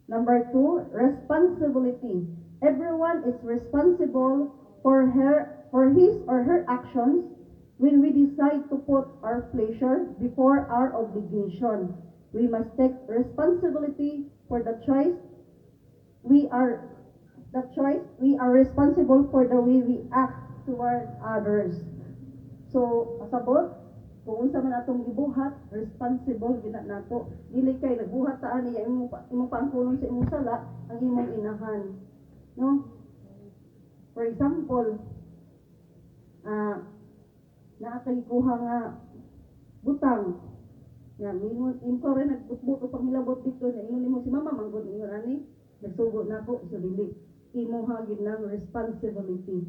Speaker 7: Number 2, responsibility. Everyone is responsible for his or her actions, When we decide to put our pleasure before our obligation, we must take responsibility for the choice. We are responsible for the way we act toward others. So, asabot, kung unsa man atong gibuhat, responsible gina nato. Dili kay nagbuhat ta ani imong pangkulong sa imong sala ang imong inahan. No? For example, naakay kuha nga butang. Nga mingon imko rin nagbutbut upang milabot dito na ingon nimo si mama manggod ingon ani nagsugo nako so dili imo hagid ng responsibility.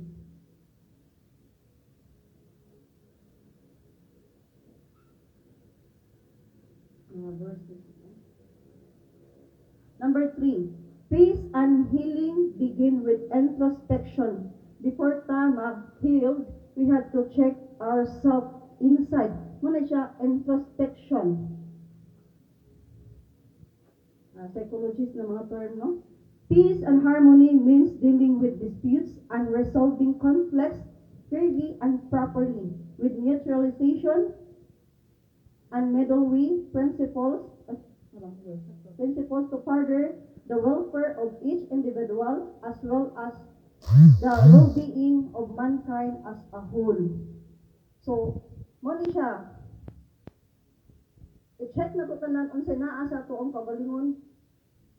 Speaker 7: Number 3, peace and healing begin with introspection. Before ta mag-healed, we have to check ourselves inside. Muna siya introspection. Psychologist na mga term, no? Peace and harmony means dealing with disputes and resolving conflicts fairly and properly with neutralization and middle-way principles to further the welfare of each individual as well as the well-being of mankind as a whole. So, mo ni siya, i-check na ko tanan unsa naa sa tuong kagalingon,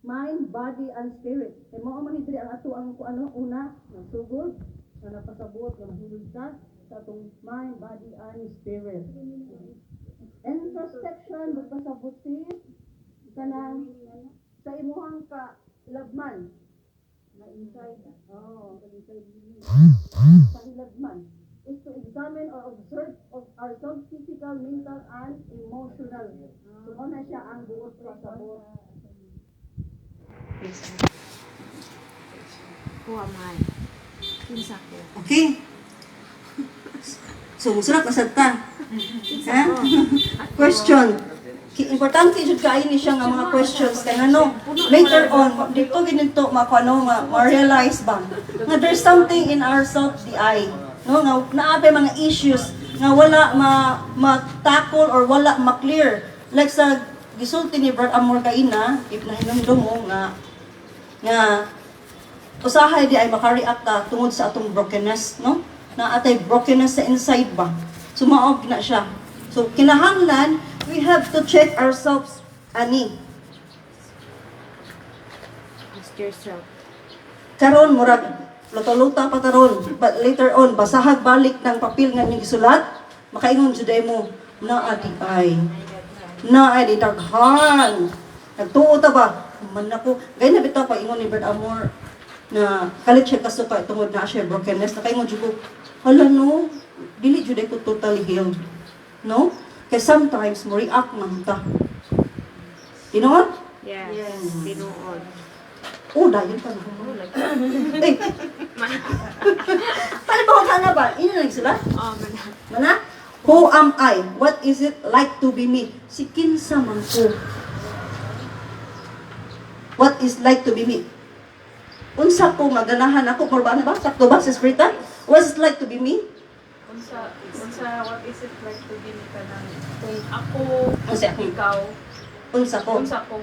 Speaker 7: mind, body, and spirit. Kaya mo man hidri ang ato ang una, nagsugod, na napasabot, na mahilod ka sa atong mind, body, and spirit. Introspection, magpasabot kanang sa imuhang kalabman na inside sa hilabman is to examine or observe of ourselves physical, mental, and emotional. So, na siya ang buot sa sabot.
Speaker 2: Who am I? Kinsa ko?
Speaker 7: Okay. So, musulat na sad ta. Ha? Question. Importante jud kaayo ni siya nga mga questions kay ano later on dito ginito ma-realize ba nga there's something in ourselves the eye no nga naabay mga issues nga wala ma-tackle or wala ma-clear like sa gisulti ni Brad Amor kaina if nahinumdum mo nga usahay di ay maka-react ka tungod sa atong brokenness no na atay brokenness sa inside ba sumaog na siya so kinahanglan we have to check ourselves ani
Speaker 2: Ask yourself.
Speaker 7: karon murag luta-luta pa taron but later on basahag balik ng papel nga ning gisulat makaingon jud mo na ay daghan nagtuo ta ba man nako gay na bitaw pa ingon ni Brad Amor na kalit siya kasuka tungod na siya brokenness nakaingon jud ko hala no dili jud ko totally healed no kaya sometimes mo react man ta tinuod
Speaker 2: Yes. Tinuod.
Speaker 7: dayon pa na eh paano ba ka na ba ino na sila
Speaker 2: Oh, man.
Speaker 7: mana who am I what is it like to be me si kinsa man ko what is like to be me unsa ko maganahan ako or ba na ba sakto ba sa eskrita what is it like to be me
Speaker 5: Unsa what is it like to be ka nang kung ako,
Speaker 7: Unsa ako?
Speaker 5: ikaw,
Speaker 7: unsa ko
Speaker 5: unsa ko.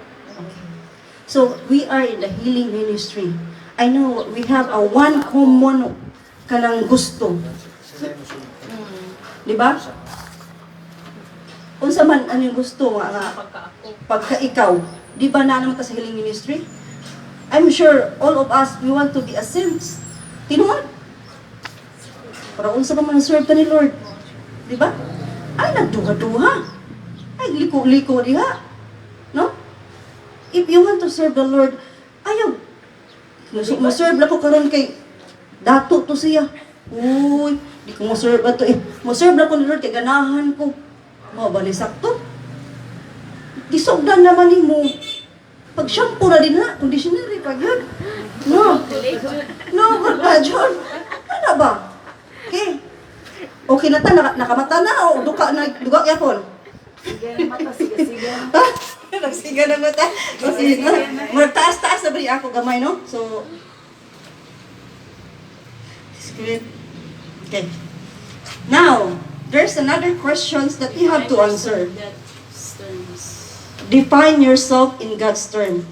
Speaker 7: so we are in the healing ministry I know we have a one common kanang gusto di ba unsa man ang gusto nga
Speaker 5: Pagka ako.
Speaker 7: pagka ikaw di ba na naman ka sa healing ministry I'm sure all of us we want to be a saints tinuod para unsa pa man serve ka ni Lord di ba ay nagduha-duha ay liko-liko diha no if you want to serve the Lord ayaw mo-serve lang ko karon kay dato to siya uy di ko mo-serve ato mo-serve lang ko ni Lord kay ganahan ko mabali sakto gisugdan naman ni mo pag shampoo na din ha conditioner pa yun no wala dyan ano ba okay na ta nakamata na o duka yapon nagsiga na mata taas na ba ako gamay no so script okay now there's another questions that you have to answer.
Speaker 6: That terms.
Speaker 7: Define yourself in God's term.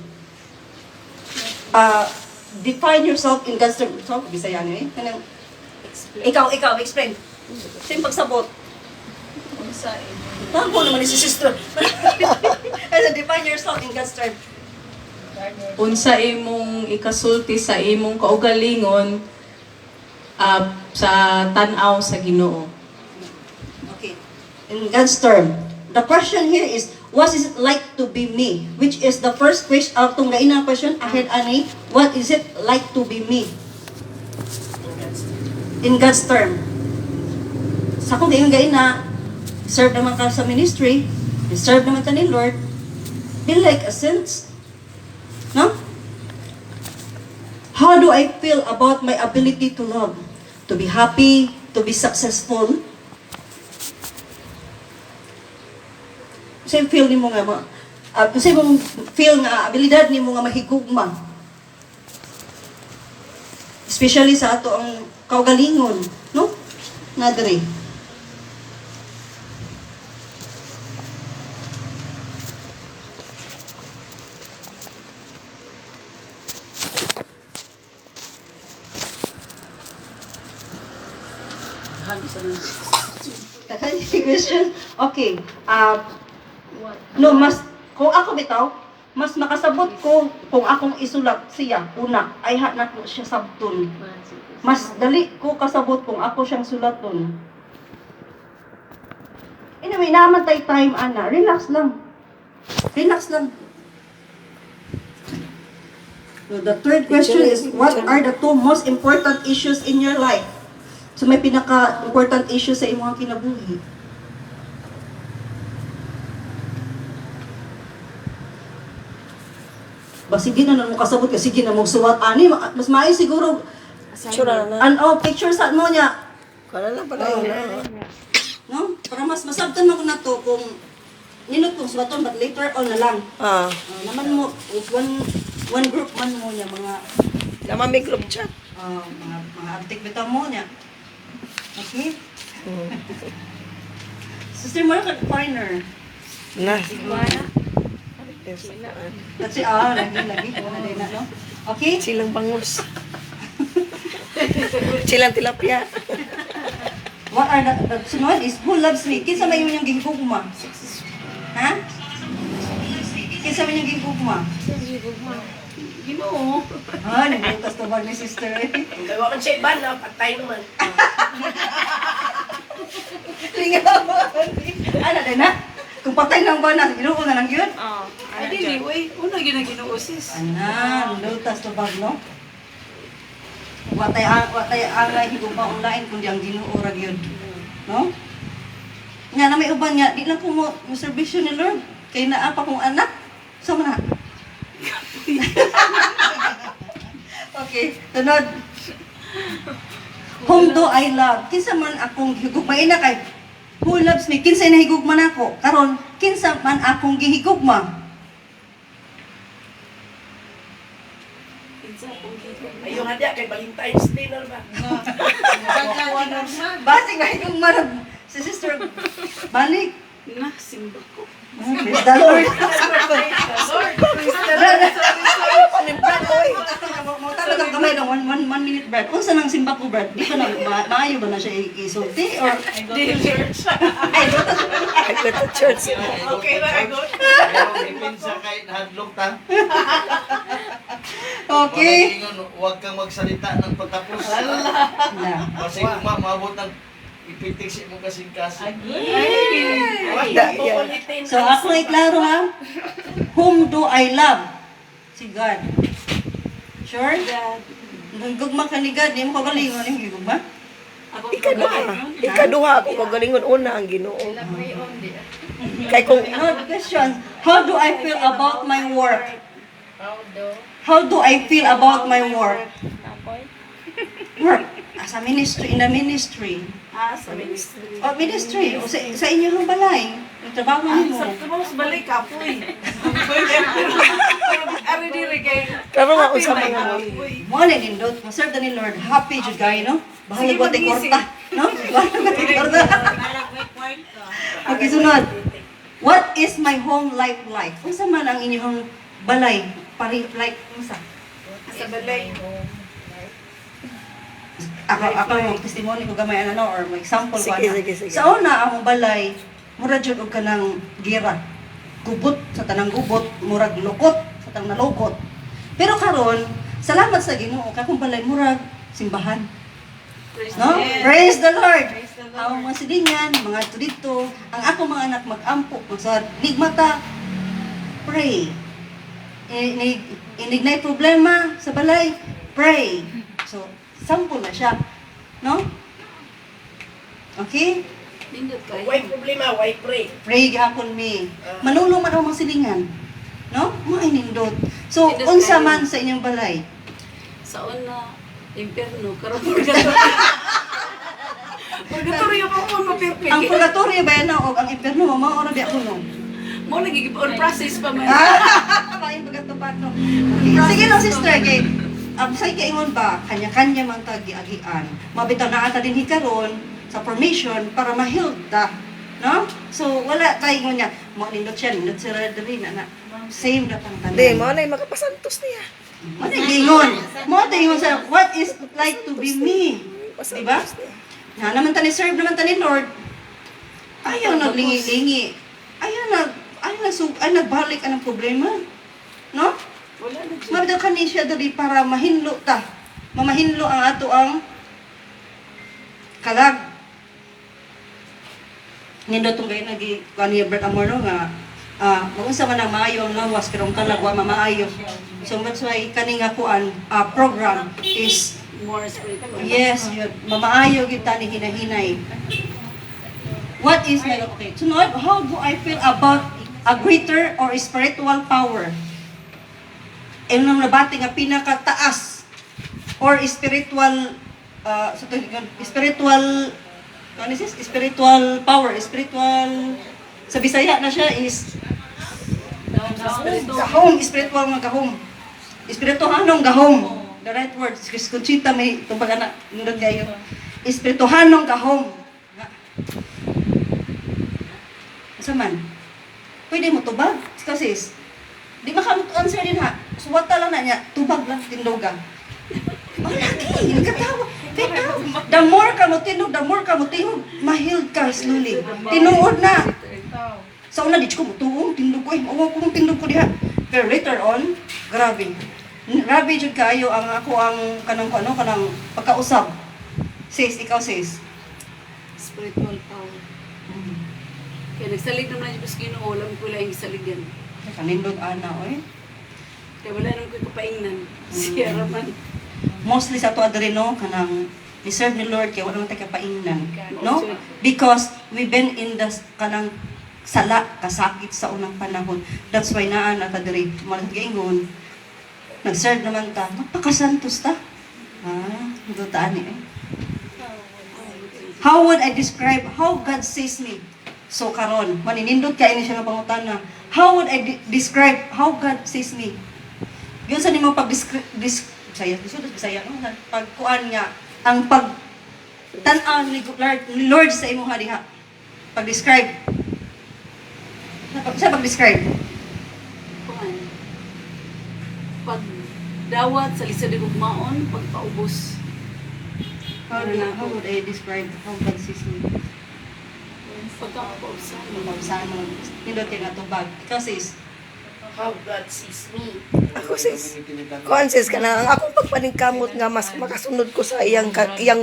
Speaker 7: Define yourself in God's term. So, Bisaya niyo eh. Kanang, ikaw, explain. Sino pagsabot? Tago naman ni si sister. Define yourself in God's term.
Speaker 5: Unsa imong ikasulti sa imong kaugalingon sa tan-aw sa Ginoo.
Speaker 7: Okay. In God's term. The question here is, what is it like to be me? Which is the first question, itong gainang question, ahead ani, what is it like to be me? In God's term. Sa kung gain na, serve naman ka sa ministry, serve naman ka ni Lord, be like a saint. No? How do I feel about my ability to love? To be happy, to be successful? Kasi feel ni mo nga, kasi mong feel nga, abilidad ni mo nga mahigugma. Especially sa ato ang kaugalingon, no? Nadre. Question? Okay. No, kung ako bitaw, mas makasabot ko kung akong isulat siya, una, ay na ko siya sabton. Mas dali ko kasabot kung ako siyang sulaton. Anyway, naman tayo time, Ana. Relax lang. Relax lang. So the third question is, what are the two most important issues in your life? So may pinaka-important issue sa imong kinabuhi. Ba sige na mo kasabot ka, sige na mo suwat ani, mas maayo siguro picture sa mo niya.
Speaker 3: Kala lang pala yun.
Speaker 7: No? Para mas masabtan mo na to kung ninot kong suwaton, but later on na lang. Naman mo, one group man mo niya, mga
Speaker 3: Naman may group chat.
Speaker 7: mga abtik bitaw mo niya. Okay? Sister Mark, partner.
Speaker 3: Na.
Speaker 7: Kasi lagi ko na din no? Okay?
Speaker 3: Silang bangus. Silang tilapia.
Speaker 7: What are the sunod is, who loves me? Kinsa may yung gigugma? Ha? Kinsa may yung gigugma?
Speaker 6: Ginoo.
Speaker 7: Nagbukas to ba ni sister?
Speaker 3: Gawa man siya iban na, patay naman.
Speaker 7: Lingawan. Ano din na? Kung patay lang ba na, ginoo na lang yun?
Speaker 6: Ay, dili, uy. Una ginoo, sis.
Speaker 7: Lutas to bag, no? Watay angay higugma online kundi ang ginoo ra gyud. No? Nga na may uban niya, di lang ko mo servisyo ni Lord. Kay naa pa kong anak. Sama na. Okay, tunod. Whom do I love? Kinsa man akong higugma ina kay who loves me? Kinsa na higugma nako? Karon kinsa man akong gihigugma?
Speaker 3: Ayun hadi kay Valentine's Day na ba?
Speaker 7: Basing na higugma na si sister balik.
Speaker 6: Na, simba ko.
Speaker 7: Praise the Lord. Talaga kamay lang, one minute bread. Kung saan ang simba ko bread, di ba na, maayo ba na siya isulti? Or,
Speaker 6: I go to church.
Speaker 3: I go to church.
Speaker 6: Okay na, I go.
Speaker 8: Pero ipinsa kahit hadlok ta.
Speaker 7: okay.
Speaker 8: Huwag kang magsalita ng patapos.
Speaker 7: Na.
Speaker 8: Kasi kung maabot ng ipitik mo kasing kasi.
Speaker 7: So, ako ay klaro ha. Whom do I love? Si God. Sure? Gugma ka ni God, di mo kagalingon, di mo gugma?
Speaker 3: Ikaduha ako kagalingon una ang Ginoo. Kay kung
Speaker 7: Question, how do I feel about my work? How do I feel about my work? Work. Sa ministry, in the ministry.
Speaker 6: Sa ministry.
Speaker 7: O, ministry. O, sa inyong balay. Yung trabaho mo.
Speaker 6: Sa tumos balik ka po eh. Ari diri kay.
Speaker 9: Pero nga usap mga mo.
Speaker 7: Mo na nindot. Maserve na ni Lord. Happy jud kayo, no? Bahala
Speaker 6: Sige,
Speaker 7: ko te
Speaker 6: mag-isip.
Speaker 7: korta. No? Bahala ko te korta. Okay, sunod. What is my home life like? Kung sa man ang inyong balay, like, unsa?
Speaker 6: Sa balay.
Speaker 7: Ako yung testimony ko gamay ano or may example ko
Speaker 9: Sige,
Speaker 7: ana.
Speaker 9: sige, sige.
Speaker 7: Sa una akong balay, mura jud og kanang gira. Gubot sa tanang gubot, murag lukot sa tanang nalukot. Pero karon, salamat sa Ginoo, kakong balay murag simbahan. No? Praise the Lord. Ang mga silingan, mga dito, ang ako mga anak mag-ampo, sa ligmata, pray. Inignay problema sa balay, pray. So, sample na siya. No? Okay?
Speaker 6: Nindot kayo.
Speaker 8: Why problema, why pray?
Speaker 7: Pray gihapon mi. Manulong man ang mga silingan. No? Mga inindot. So,
Speaker 6: Nindot
Speaker 7: unsa
Speaker 6: kayo.
Speaker 7: man sa inyong balay?
Speaker 6: Sa una, impierno, karon purgatorio. Purgatorio pa ko mapirpik.
Speaker 7: Ang purgatorio ba yan o ang impyerno, mga oras biya ko no?
Speaker 6: Mo lagi on process pa man.
Speaker 7: Kain pagkatupat no. Okay. Sige lang sister, kay say kaingon ba kanya-kanya man tagi-agian. Mabitaw na ata din hikaron sa formation para ma-healed ta, no? So wala tayo ingon niya, mo nindot siya, nindot sila diri na same na pang tanan.
Speaker 9: Di, mo na yung makapasantos niya.
Speaker 7: Mo na gingon. Mo ta ingon sa what is it like to be me? Diba? Na naman tani serve naman tani Lord. Ayaw naglingi-lingi. Ayaw nagbalik ang problema. No?
Speaker 6: Wala na dyan.
Speaker 7: Mabitaw ka ni siya dali para mahinlo ta. Mamahinlo ang ato ang kalag. Nindo tong gay nagi kaniya Brad Amor no nga maunsa man ang maayo ang lawas pero ang kalag wa mamaayo. So that's why kaning kuan program is
Speaker 6: More spiritual.
Speaker 7: yes, yun. Mamaayo kita ni hinahinay. What is my okay? Sunod, how do I feel about a greater or spiritual power? Nang nabati nga pinakataas or spiritual spiritual ano is this? Spiritual power, spiritual sa Bisaya na siya is gahom, spiritual nga gahom. Espirituhanong gahom. The right word. Conchita may itong pag-anak. Nindot kayo. Espirituhanong gahom. Asa man? Pwede mo tubag? Kasi, di maka-answer din ha. Suwata lang na niya. Tubag lang, tindugan. Malaki, katawa. The more ka mo tindog, the more ka mo tingog, ma-healed ka slowly. Tinuod na. Sa una, di ko mo tuong, tindog ko eh. Awa ko mong tindog ko diha. Pero later on, grabe. Grabe jud kaayo ang ako ang kanang pagkausap. Sis, ikaw sis.
Speaker 6: Spiritual power. Kaya nagsalig naman yung Ginoo, alam ko lang yung saligan.
Speaker 7: Kanindot ana oy.
Speaker 6: Kaya wala nang ko kapaingnan. Siya raman.
Speaker 7: Mostly sa to adre no kanang ni serve ni Lord kay wala man tay kapaingnan, no? Because we've been in the kanang sala kasakit sa unang panahon. That's why naa na ta diri malagaingon. Nag-serve naman ta, magpakasantos ta. Ito taan eh. How would I describe how God sees me? So karon, maninindot ka ini siya nga pangutana. How would I describe how God sees me? Yun sa nimo pag-describe, Bisaya, no? Pagkuan nga, ang pag tan-aw ni Lord sa imo diha. Pag-describe. Sa pag-describe.
Speaker 6: Pag dawat sa lisod ng ugmaon, pagpaubos.
Speaker 7: How would I describe how God sees me?
Speaker 6: Pagkakapausan.
Speaker 7: Saan mo? Nindot yung atubag. Ikaw sis.
Speaker 8: How God sees me.
Speaker 9: Ako sis, conscious ka na, ang akong pagpaningkamot nga mas makasunod ko sa iyang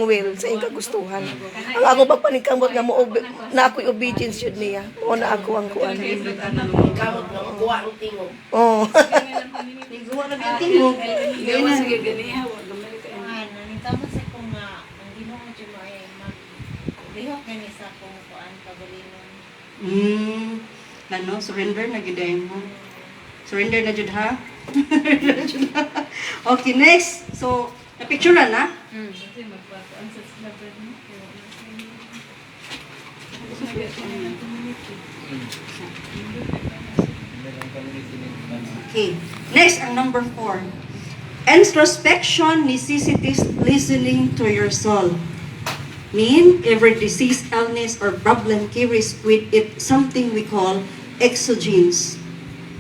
Speaker 9: will, sa iyang kagustuhan. Ang akong pagpaningkamot nga na ako'y obedience yun niya. O na ako ang kuan.
Speaker 8: Kamot na magawa ang tingog.
Speaker 9: Oo.
Speaker 7: Niguwa na yung tingog.
Speaker 6: Gawa sige ganiha, wag gamay ka.
Speaker 4: Nanitama sa ko nga, ang Ginoo mo dyan ay mag-rihok na ni sa kung kuan pagalingon.
Speaker 7: Ano, surrender na giday mo. Surrender na jud ha? Okay, next. So, Napicturean na?
Speaker 5: Kasi magpakuan sa sila pa rin.
Speaker 7: Okay. Next, ang number 4. Introspection necessitates listening to your soul. Mean, every disease, illness, or problem carries with it something we call exogenes.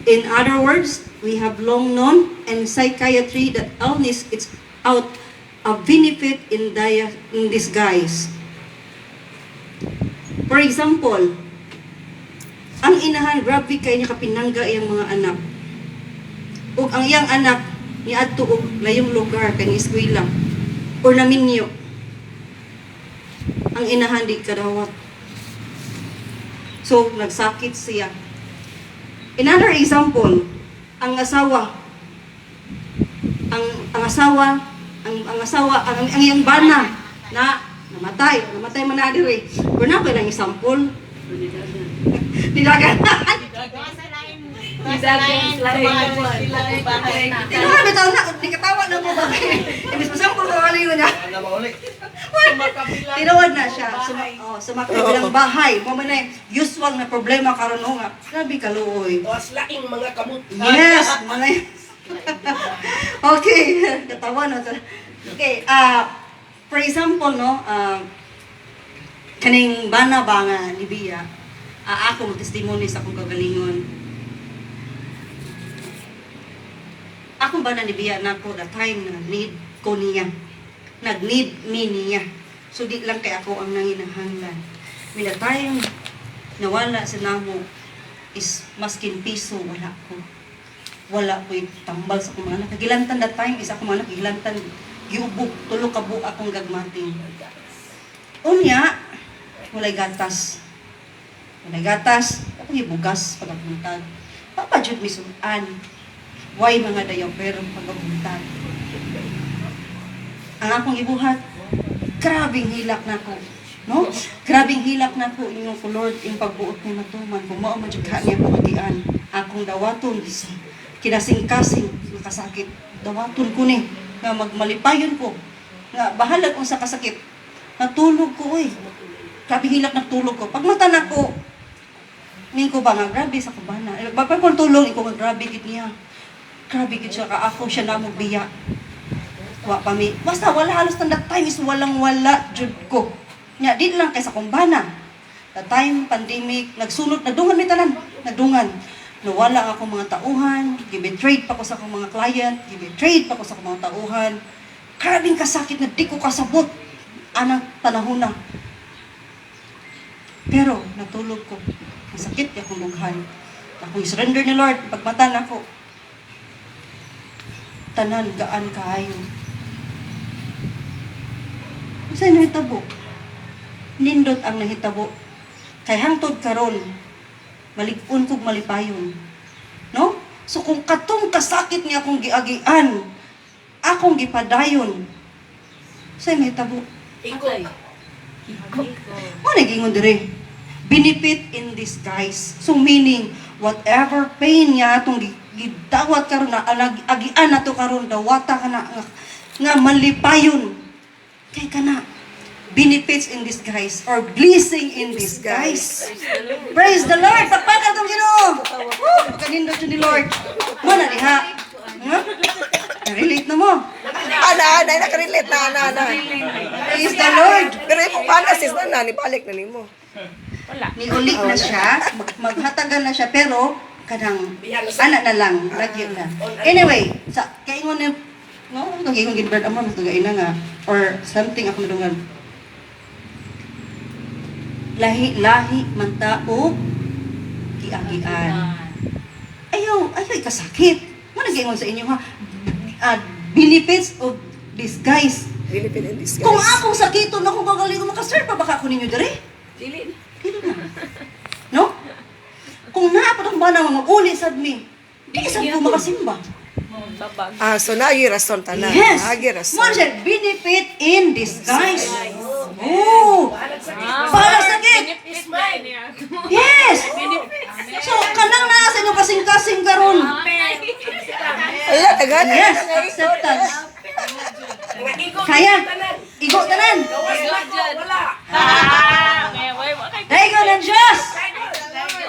Speaker 7: In other words, we have long known in psychiatry that illness is out a benefit in disguise. For example, ang inahan, grabe kay niya kapinangga iyang mga anak. Ug ang iyang anak, niadto og layong lugar kay eskwela or naminyo. Ang inahan di kadawat. So, nagsakit siya. Another example, ang asawa, ang iyang bana na namatay man na diri. Or na ba lang example? Didagan. Tinawa bitaw na, di katawa na mo ba? Ibig example ko kali niya.
Speaker 8: Ano ba uli?
Speaker 7: Tinawad na siya. Sumakit bilang bahay. Mo man na usual na problema karon nga. Grabe ka luoy.
Speaker 8: Was laing mga kamot.
Speaker 7: Yes, mga okay, katawa na. Okay, for example, no, kaning bana ba nga ni Bia, ako testimony sa akong kagalingon. Ako ba na ni Bia na ko the time na need ko niya. Nag-need me niya. So di lang kay ako ang nanginahanglan. When the time nawala sa namo is maskin piso wala ko. Wala ko tambal sa akong mga anak. Nagilantan that time is ako mga anak gilantan giubog tulo ka bu akong gagmating. Unya walay gatas. Walay gatas, ako gibugas pagabuntag. Papa jud misuan. Why mga dayaw pero pagabuntag. Ang akong ibuhat, grabing hilak na ko. No? Grabing hilak na ko inyong ko Lord, yung pagbuot ni matuman. Kung mao madjugha niya ko agian. Akong dawaton, kinasing-kasing, nakasakit. Dawaton ko ni, nga magmalipayon ko. Nga bahala kung sa kasakit. Natulog ko eh. Grabing hilak na tulog ko. Pag mata na ko, ning ko ba nga, grabe sa kabana. Bakit kung tulog, ikaw nga grabe gid niya. Grabe gid siya ka ako siya na mo biya. Wa pa mi. Basta wala halos tanda time is walang wala jud ko. Nya di lang kay sa kumbana. The time pandemic nagsunod nadungan mi tanan, nadungan. Nawala ako mga tauhan, gibetrayed pa ko sa akong mga client, gibetrayed pa ko sa akong mga tauhan. Grabing kasakit na di ko kasabot anang panahon na. Pero natulog ko. Masakit akong lughan. Ako surrender ni Lord pagmata na ko. Tanan gaan kaayo. Usa nahitabo. Nindot ang nahitabo. Kay hangtod karon malig-on kog malipayon. No? So kung katong kasakit niya akong giagian, akong gipadayon. Usa nahitabo.
Speaker 8: Ikoy.
Speaker 7: Mo nagingon dire. Benefit in disguise. So meaning whatever pain niya atong gidawat karon na agian nato karon dawata kana nga malipayon kay kana benefits in disguise or blessing in disguise. Praise the Lord. Pagpaka tong Ginoo. Kanindot ni Lord. Mo na diha. Relate na mo.
Speaker 9: Ana, nakarelate na.
Speaker 7: Praise the Lord.
Speaker 9: Pero kung paano sis na, nibalik na nimo.
Speaker 7: Niulik na siya, maghatagan na siya, pero kanang anak na lang, lagi na. Anyway, sa kaingon ni no, kaingon gid bird amon tugain na nga or something ako nadungan. Lahi man tao giagian. Ayaw ikasakit. Mo nagaingon sa inyo ha. Benefits of disguise.
Speaker 9: Benefit in disguise.
Speaker 7: Kung akong sakiton ako gagaling makaserve pa baka ko ninyo dire?
Speaker 5: Dili.
Speaker 7: No? Kung naapad ang bana mga uli sad mi, di sa ko makasimba.
Speaker 5: Babag.
Speaker 9: So nagi rason tanan.
Speaker 7: Yes.
Speaker 9: Nagi rason.
Speaker 7: Mo siya benefit in disguise. Oh. Para sakit. Yes. So kanang naa sa inyo kasing-kasing karon.
Speaker 9: Ala, tagan.
Speaker 7: Yes, acceptance. Kaya? Igo tanan. Daigo ng Diyos.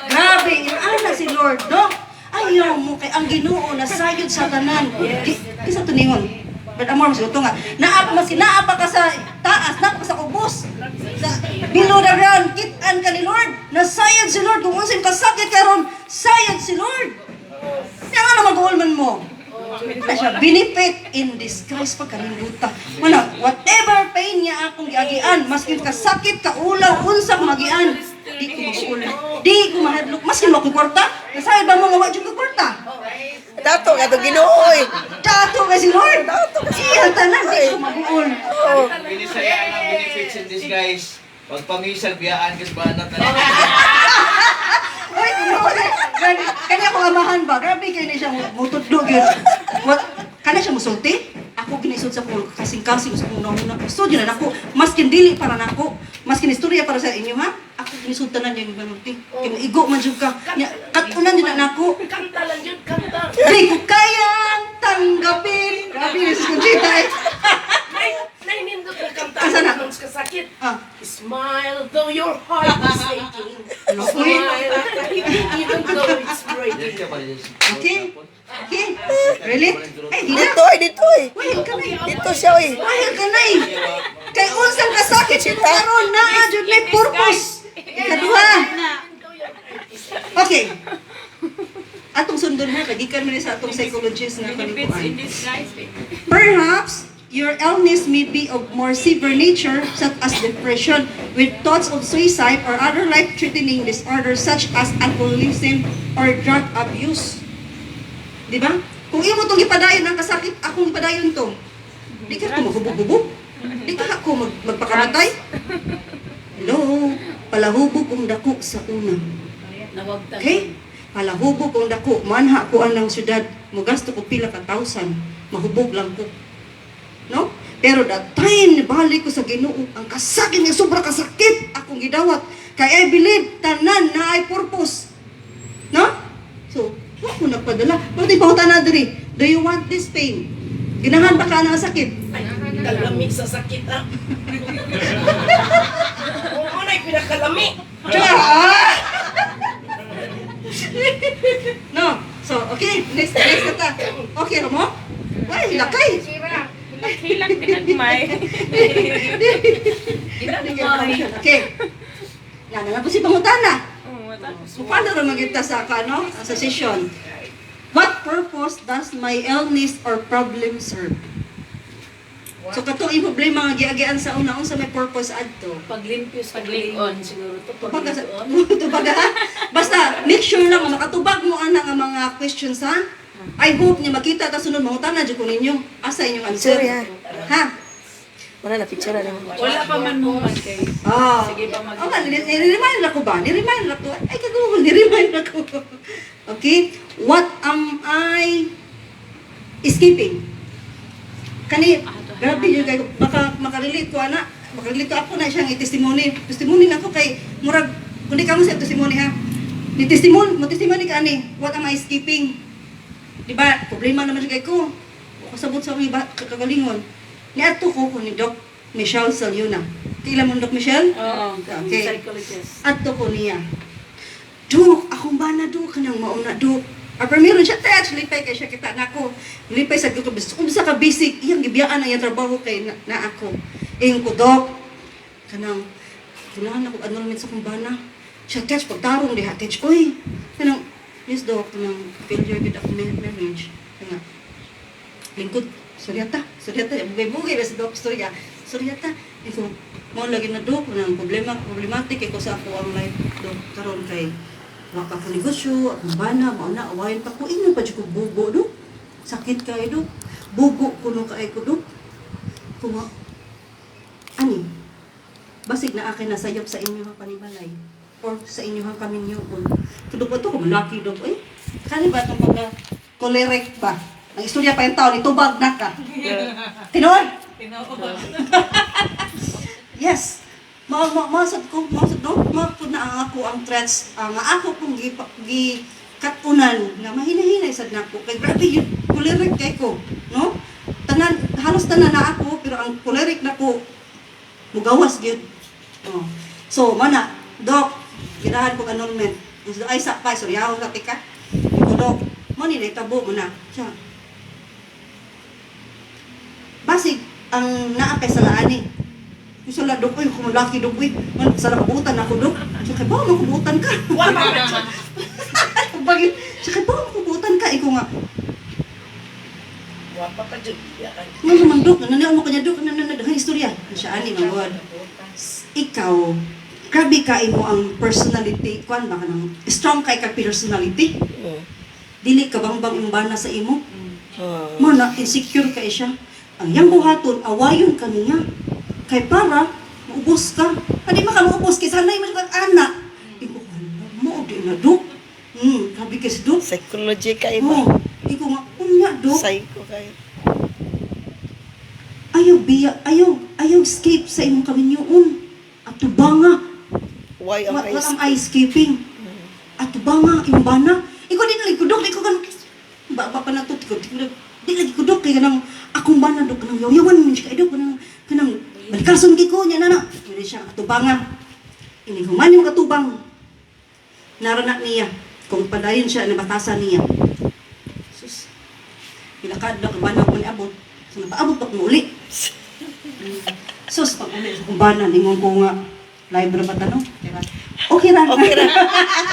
Speaker 7: Grabe, inaana si Lord, no? Ayaw mo kay ang Ginoo na sayod sa tanan. Kisa tuningon. But amor mo nga. Naapa ka sa taas, naapa ka sa ubos. Sa below the ground, kitaan ka ni Lord. Nasayod si Lord. Kung unsay kasakit karon, sayod si Lord. Kaya nga na mag-ulman mo. Ano siya? Benefit in disguise pagkalimutan. Whatever pain niya akong giagian, maskin kasakit, kaulaw, unsa ko magian, di ko mag-ulan. Di ko mahadlok. Maskin mo akong kwarta. Nasayod ba mo nga wajud kong kwarta?
Speaker 9: Dato nga to Ginoo.
Speaker 7: Dato ka si Lord. Iya, tanan, di ko mag-uul.
Speaker 8: Binisaya ang benefits in disguise. Pagpamisag, biyaan ka sa banat na
Speaker 7: Ay, kanya ko amahan ba? Grabe kayo na siya mutudlog yun. Kanya siya musulti? Ako ginisod sa kong kasing-kasing sa kong nauna. So, yun na ako. Maskin dili para na ako. Maskin istorya para sa inyo, ha? Ako ginisod tanan yung manunti. Igo man dyan ka. Katunan yun na ako.
Speaker 10: Kanta lang yun, kanta.
Speaker 7: Di ko kayang tanggapin. Grabe yung sa Conchita eh.
Speaker 10: Nainindot na kanta.
Speaker 7: Asa na?
Speaker 10: Nung kasakit.
Speaker 7: Ah.
Speaker 10: Smile though your heart is aching. Smile even though it's breaking.
Speaker 7: Okay? Okay? Really? Ay, di na.
Speaker 9: Dito eh.
Speaker 7: Wahil ka na eh.
Speaker 9: Dito siya eh.
Speaker 7: Wahil ka na eh. Kay unsang kasakit siya karon na adjud may purpose. Ikaduha. Okay. Atong sundon ha, kagikan mo ni sa atong psychologist na kalikuan. Perhaps your illness may be of more severe nature, such as depression, with thoughts of suicide or other life-threatening disorders such as alcoholism or drug abuse. Di ba? Kung imo itong ipadayon ang kasakit, akong ipadayon to. Di ka ako maghubog-hubog. Di ka ako magpakamatay. Hello? Palahubog kong dako sa una. Okay? Palahubog kong dako. Manha ko ang syudad. Mugasto ko pila ka 1,000. Mahubog lang ko. No? Pero that time, nabalik ko sa Ginoo, ang kasakit niya, sobra kasakit, akong gidawat. Kaya I believe, tanan na ay purpose. No? So, ako nagpadala. Pwede pa ko tanan diri, do you want this pain? Ginahan ba ka ng sakit?
Speaker 10: Ay, kalami sa sakit ah. Oo, na'y pinakalami.
Speaker 7: No? So, okay, next na ta. Okay, mo? Ay, lakay.
Speaker 2: Hilang pinagmay.
Speaker 7: Okay. Yan, na po si pangutana. Paano rin magkita sa sa session? What purpose does my illness or problem serve? So katong yung problema nga giagian sa una, unsa may purpose adto?
Speaker 6: Paglimpyo sa paglingon siguro.
Speaker 7: Tubag ha? Basta make sure lang nga makatubag mo ana nga mga questions ha. I hope niya makita ta sunod mangutana jud ko ninyo. Asa inyong answer?
Speaker 9: Sorry, ha?
Speaker 7: Ha?
Speaker 9: Wala na picture na.
Speaker 6: Wala pa man mo man kay. Sige pa mag.
Speaker 7: Ni-remind ako ba? Ni-remind ako. Ay, kagulong, ni-remind ako. Okay? What am I escaping? Kani, grabe yun kayo. Makarelate ko, ana. Makarelate ko ako na siyang i-testimony. Testimony na ako kay Murag. Kundi ka mo sa testimony, ha? Mo-testimony ka, ani. What am I escaping? Diba? Problema naman siya kay ko. Kasabot sa mga kagalingon. Niato ko ni Doc Michelle Salyuna. Kailan mo Doc Michelle?
Speaker 6: Oo.
Speaker 7: Okay.
Speaker 6: Psychologist.
Speaker 7: Ato ko niya. Dok, akong bana do kanang mauna Dok. Meron siya touch lipay kay siya kita nako. Lipay sa ko bisa ka basic iyang gibiyaan ang iyang trabaho kay na ako. Ing ko Dok kanang kailangan ako enrollment sa kumbana. Siya touch pagtarong diha touch oy. Kanang yes Dok kanang failure with ako marriage. Kanang lingkod Suryata, bugay-bugay ba sa Dok Surya? Suryata, ito, mo lagi na Dok, ng problematic ko sa ako ang life Dok, karon kay waka ko negosyo, akong bana, mauna, awayan pa ko, inyo pa dyan ko bugo Dok, sakit kayo Dok, bugo ko nung kaay ko Dok, kuma, ani, basig na akin nasayop sa inyo ang panibalay, or sa inyo ang kaminyoon, tudok pa ito, kumalaki Dok, kani ba itong pagka-kolerek ba? Nag-istorya pa yung tao, itubag na ka. Tinood? Yes. Masad ko, no? Mapod na ang ako ang threats, ang ako kong gikatunan, nga mahinahinay sad na ko. Kay grabe yun, kulirik kay ko, no? tanan, halos tanan na ako, pero ang choleric na ko, mugawas gyud. Oh. So, mana, Dok, ginahan ko annulment. Ay, sakpay, sorry, ako ka, tika. Ito, Dok, mo ni, tabo mo na. Siya. Basig, ang naakay sa laani. Yung sala, Dok, uy, kumulaki, Dok, uy. Sa nakabutan ako, Dok. Siya, kaya ba, makubutan ka? Siya, kaya ba, makubutan ka? Ikaw nga,
Speaker 10: Wapa ka dyan.
Speaker 7: nga naman, Dok, nananaon mo kanya, Dok, nananaon, istorya. Siya, ani, mga ikaw, grabe ka imo ang personality, kuan ba ka nang strong kay ka personality. Dili ka bang imbana sa imo. Mana insecure kay siya. Ang yang buhaton awayon ka niya. Kay para maubos ka. Adi man ka maubos kay sanay man kag anak. Iko mo di na Dok. Grabe ka si Dok.
Speaker 9: Psychology ka imo.
Speaker 7: Iko nga unya Dok.
Speaker 9: Psycho kayo.
Speaker 7: Ayaw escape sa imong kaminyoon. At tubanga.
Speaker 9: Why am
Speaker 7: What
Speaker 9: I
Speaker 7: am I escaping? At tubanga, imbana. Ikaw din lagi kudok, ikaw kan ba pa na to tikod. Di lagi kudok kay kanang akong bana dok kanang yawan min siya dok kanang balikalson gi ko nya nana. Dili siya atubanga. Ini human yung katubang. Narana niya kung padayon siya na batasan niya. Sus. Pilakad na kabana ko ni abot. So napaabot pa ko uli. Sus, pag uli sa kumbana, ningon ko nga, live na ba tanong? Okay ra.
Speaker 9: Okay ra.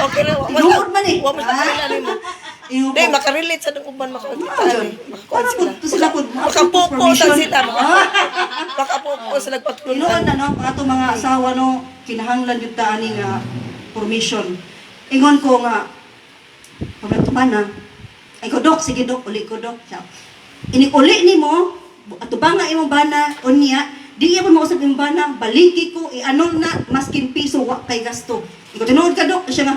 Speaker 9: Okay ra.
Speaker 7: Tinuod man eh.
Speaker 9: Wa man sa mo. Di, makarelate sa nung uban makakuan sila.
Speaker 7: Sila po.
Speaker 9: Makapupusan sila. Makapupusan nagpatulungan.
Speaker 7: Tinuod na no, ato mga asawa no, kinahanglan yung taani nga permission. Ingon ko nga, pagkatuman na, ay ko Dok, sige Dok, uli ko Dok. Ini-uli ni mo, ato ba nga imong bana, unya, di iya po mausap yung bana, baliki ko, i-anol na, maskin piso, wak kay gasto. Ikaw tinuod ka Dok, siya nga,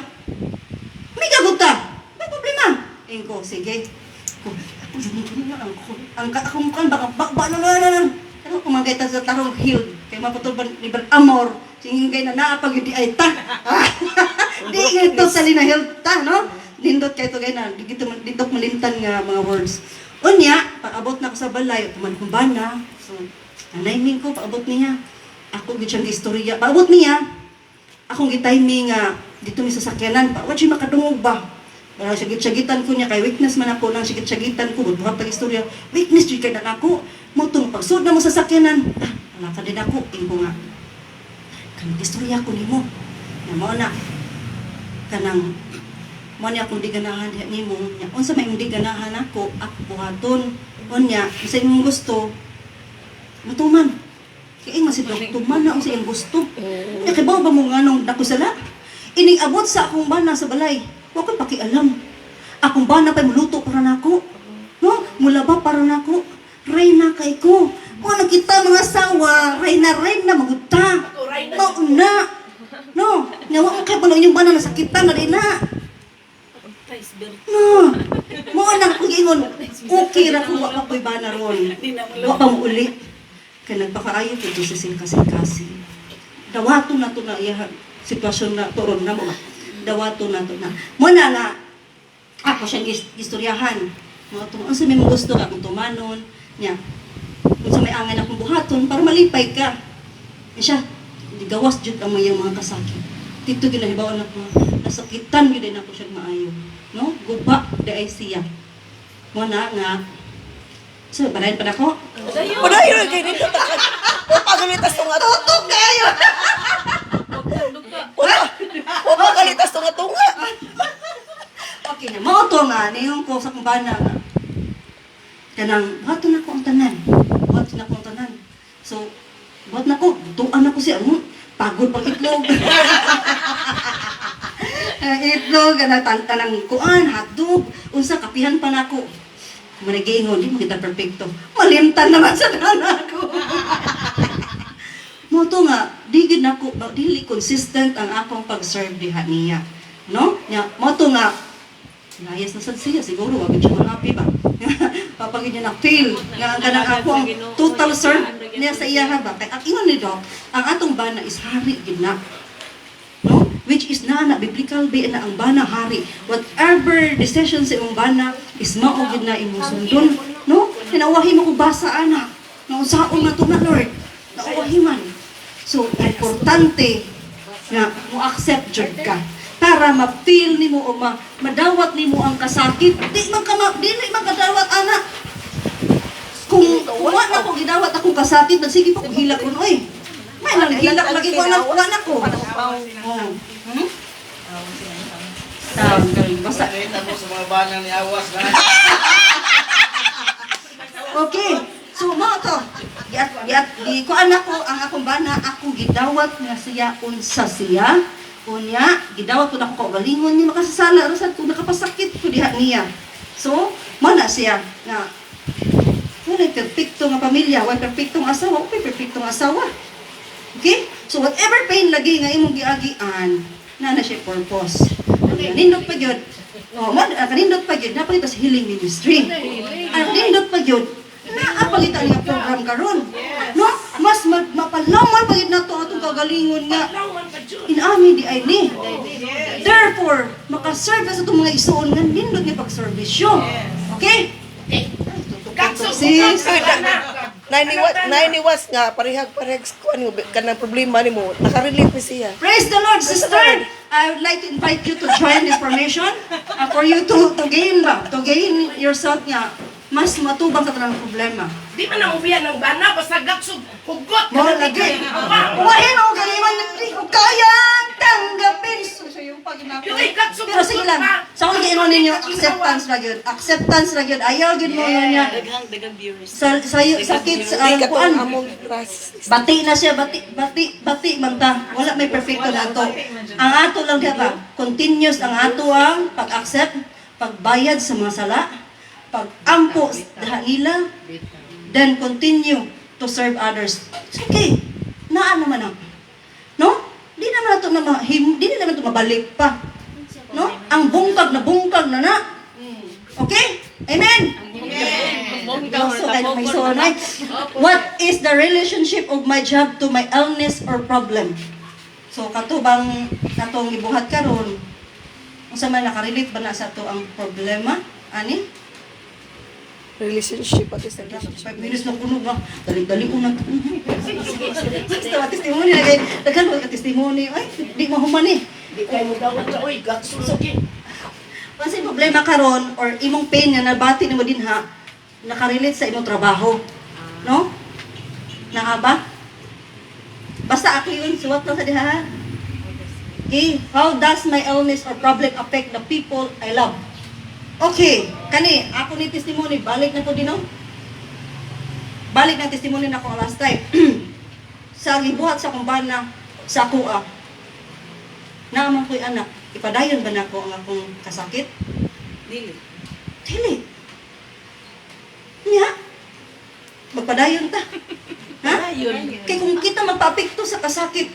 Speaker 7: may gagot ka, may problema. Ayun ko, sige. Akong kan, baka, ano, kumagay ta sa tarong hill, kay maputol ba ni Amor, singin na naapag yung di ay ta. Di ito sa linahil ta, no? Lindot kay ito gay na, dito malimtan nga mga words. Unya, pag-abot na ko sa balay, tuman kong bana, so, nanaymin ko, pag-abot niya. Ako gid siyang istorya. Pag-abot niya, akong gitiming nga, dito mi sa sakyanan, wala siya makadungog ba? Para sagit-sagitan ko niya, kay weakness man ako, nang sagit-sagitan ko, buhat ang istorya, weakness dito kay na ako, mutong pagsud na mo sa sakyanan, wala ka din ako, ko nga. Kanang istorya ko ni mo, na mo na, kanang, mo niya kung di ganahan ni mo, unsa may di ganahan ako buhaton, unya, sa imong gusto, matuman. Kaya masih tuman na sa imong gusto. Kaya kibaw ba mo nga nung nakusala? Ining abot sa akong bana sa balay, huwag ko'y pakialam. Akong bana pa'y muluto para nako. No? Mulaba para nako. Reyna kay ko. Kung nakita mga asawa, reyna magutta. No. Nawa mo kayo pala yung bana nasakitan na rin na. No. Mo anak kong ingon, okay ra kung wala ko'y bana ron. Wala pa mo uli. Kaya nagpakaayo ko sa singkasing-kasing. Dawato na to na iya sitwasyon na turon na mo. Dawato na to na. Mo na nga, ako siyang istoryahan. Mga tumanon, sa may gusto ka kung tumanon. Niya, kung sa may angin akong buhaton, para malipay ka. Siya, gawas jud ang mga kasakit. Dito ginahibaw na ko, nasakitan yun din ako siya maayo. No? Guba, di ay siya. Mo na nga, so, balayan pa na ko?
Speaker 9: Padayon kay dito takan. O pagalitas tunga tutok kayo. O pagalitas tunga.
Speaker 7: Okay na, mao to nga, niyon ko sa kumbana nga. Kanang, bato na ko ang tanan. Bato na ko ang tanan. So, bato na ko, tuan ako siya. Pagod pag itlog. Itlog, tanang kuan, hotdog. Unsa, kapihan pa na ko. Manigingon, di mo kita perfecto. Malimtan naman sa nana ko. Moto nga, digid na ko, dili consistent ang akong pag-serve diha niya. No? Moto nga, layas na sad siya, siguro, wag siya happy ba? Papagin niya na fail. Nga ang kanang ako ang total serve niya sa iya ba? Kaya ang ingon ni Doc, ang atong bana is hari gid na. No? Which is na biblical ba na ang bana hari. Whatever decision sa imong bana is mao gid na imong sundon, no? Nauwahi mo ko basa, anak. Nausaon na to na, Lord. Nauwahi man. So, importante na mo-accept jud ka para ma-feel nimo o madawat nimo ang kasakit. Di man kadawat, anak. Kung wala ko gidawat akong kasakit, sige pa ko hilak ko, oy. May nang hilak lagi ko anak ko. Oh.
Speaker 8: Basta mo sa mga banang ni Awas na.
Speaker 7: Okay. So mo to. Di ko anak ko ang akong bana, akong gidawat nga siya unsa siya. Unya, gidawat ko na ko galingon ni makasasala ra sad ko nakapasakit ko diha niya. So, mana siya nga wala perfecto nga pamilya, wala perfectong asawa, wala perfectong asawa. Okay? So whatever pain lagi nga imong giagian, na siya purpose. Kanindot pa gyud. Kanindot pa gyud napalita sa healing ministry. Kanindot pa gyud naapalitan nga program karon. No? Mas mapalaman pa gyud nato atong kagalingon nga inami di ay ni. Therefore, makaserve sa itong mga isuon nga nindot nga pagservisyo. Okay? Sis,
Speaker 9: Nainiwas nga, parehag-parehag kuan kanang problema nimo, nakarelate siya.
Speaker 7: praise the Lord, sister. I would like to invite you to join this formation for you to gain yourself nga mas matubang sa tanang problema.
Speaker 10: Di man ang ubiyan ng bana, basta gaksog, hugot
Speaker 7: Mo lagi. Kuwain ang galingan ni kayang tanggapin. So yung pero sige lang. Sa akong giinon ninyo acceptance ra gyud. Acceptance ra gyud. Ayaw gyud mo niya.
Speaker 10: dagang viewers.
Speaker 7: Sa sakit sa kuan. Bati na siya, bati man ta. Wala may perfecto na ato. Ang ato lang diha ba? Continuous ang ato ang pag-accept, pagbayad sa mga sala, pag-ampo sa nila, then continue to serve others. It's okay. Naan naman ang. No? Di naman ito di naman ito mabalik pa. No? Ang bungkag na na. Okay? Amen? What is the relationship of my job to my illness or problem? So, katubang natong gibuhat karon, unsa man nakarelate ba na sa to ang problema? Ani?
Speaker 9: Relationship at is relationship.
Speaker 7: 5 minutes na puno ba? Dali-dali ko na. Basta testimony na kayo. Daghan mo ka testimony. Ay, di mo human eh.
Speaker 10: Di kayo mo dawat na, oy, gaksog.
Speaker 7: Kasi problema karon or imong pain nga nabati nimo dinha, nakarelate sa imong trabaho. No? Naa ba? Basta ako yun, suwat lang sa diha. Okay, how does my illness or problem affect the people I love? Okay, kani, ako ni testimony, balik na po din, no? Balik na testimony na ako last time. Sa gibuhat sa kumbana, sa kuha, naman ko'y anak, ipadayon ba na ko ang akong kasakit? Dili. Nya? Magpadayon ta. Ha? Kaya kung kita magpapikto sa kasakit,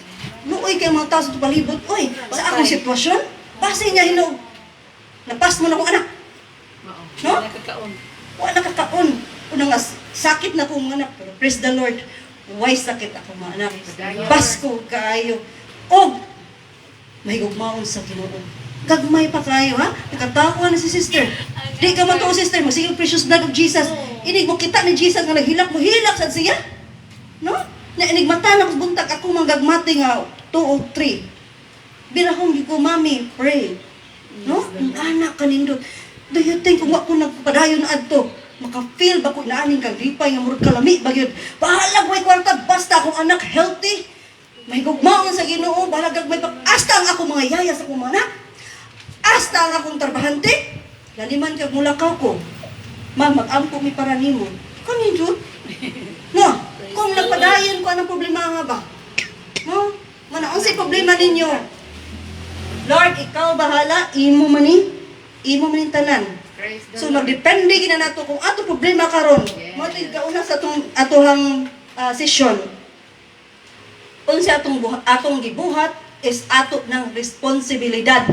Speaker 7: luoy kayo mga tao sa palibot, oy, sa akong sitwasyon, base niya hinog. Napas mo na akong anak. No? Wala nakakaon. Una nga, sakit na kong anak. Pero praise the Lord, why sakit ako mga anak? Basko kaayo. O, may gugmaon sa Ginoo. Gagmay pa kayo, ha? Nakatawa na si sister. Di ka man to, sister. Magsigil precious blood of Jesus. Inig mo kita ni Jesus nga naghilak mo. Hilak sa siya. No? Inig mata na buntag ako mga gagmati nga 2 o 3. Birahong di ko, mami, pray. No? Ang anak kanindot. Do you think kung ako nagpadayon na adto, maka-feel ba ko na aning kagripay nga murag kalami bagyod. Bahala ko kwarta basta akong anak healthy. May gugmaon sa Ginoo, bahala gag may asta ang akong mga yaya sa akong mga anak. Asta ang akong trabahante. Laliman kag mulakaw ko. Ma, mag-ampo mi para nimo. Kanin jud. No, kung nagpadayon ko anong problema nga ba? No? Mana unsay problema ninyo? Lord, ikaw bahala, imo man yung tanan. So magdepende gina nato kung ato problema karon. Mo ito kauna sa atohang session. Unsa atong gibuhat is ato ng responsibilidad.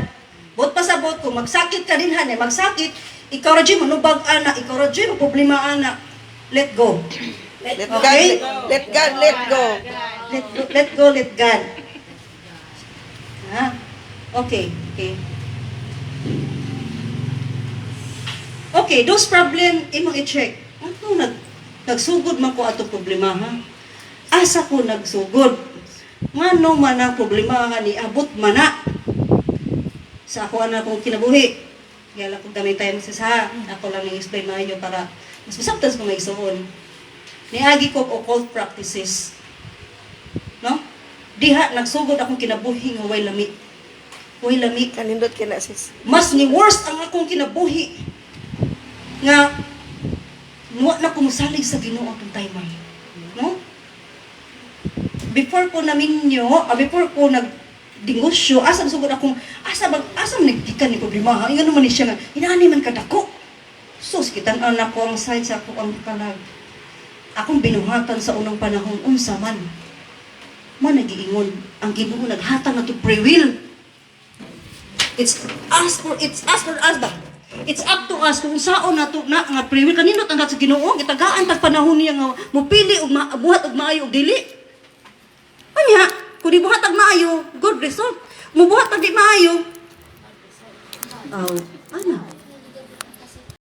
Speaker 7: Bot pasabot kung magsakit ka din hanay, magsakit, ikaw ra jud manubag ana, ikaw ra jud problema ana. Let go.
Speaker 9: Let God, let go.
Speaker 7: Let God. Ha? Okay. Okay, those problem imong i-check. nagsugod man ko ato problema ha. Asa ko nagsugod. Ngano man ang problema nga ni abot man na sa ako ana kong kinabuhi. Kaya lang kung gamitin sa sa ako lang i-explain maayo para mas masabtas ko may isuon. Niagi ko occult practices. No? Diha nagsugod akong kinabuhi nga way lami. Way lami.
Speaker 9: Kanindot kina sis.
Speaker 7: Mas ni worst ang akong kinabuhi nga nuwa na kumusalig sa Ginoo atong time. No? Before ko before ko nagdingosyo, asa sugod akong asa nagdikan ni problema ha. Ingano man ni siya nga inaani man kadako. Sus kitan anak ko ang side sa ako ang kalag. Akong binuhatan sa unang panahon unsa man. Nagiingon ang Ginoo naghatag na to free will. It's us ba? It's up to us kung saon nato na nga free will kanino tanggat sa Ginoo gitagaan tag panahon niya nga mopili og buhat og maayo og dili. Anya, kung di buhat ag maayo, good result. Mubuhat ag di maayo. Ano?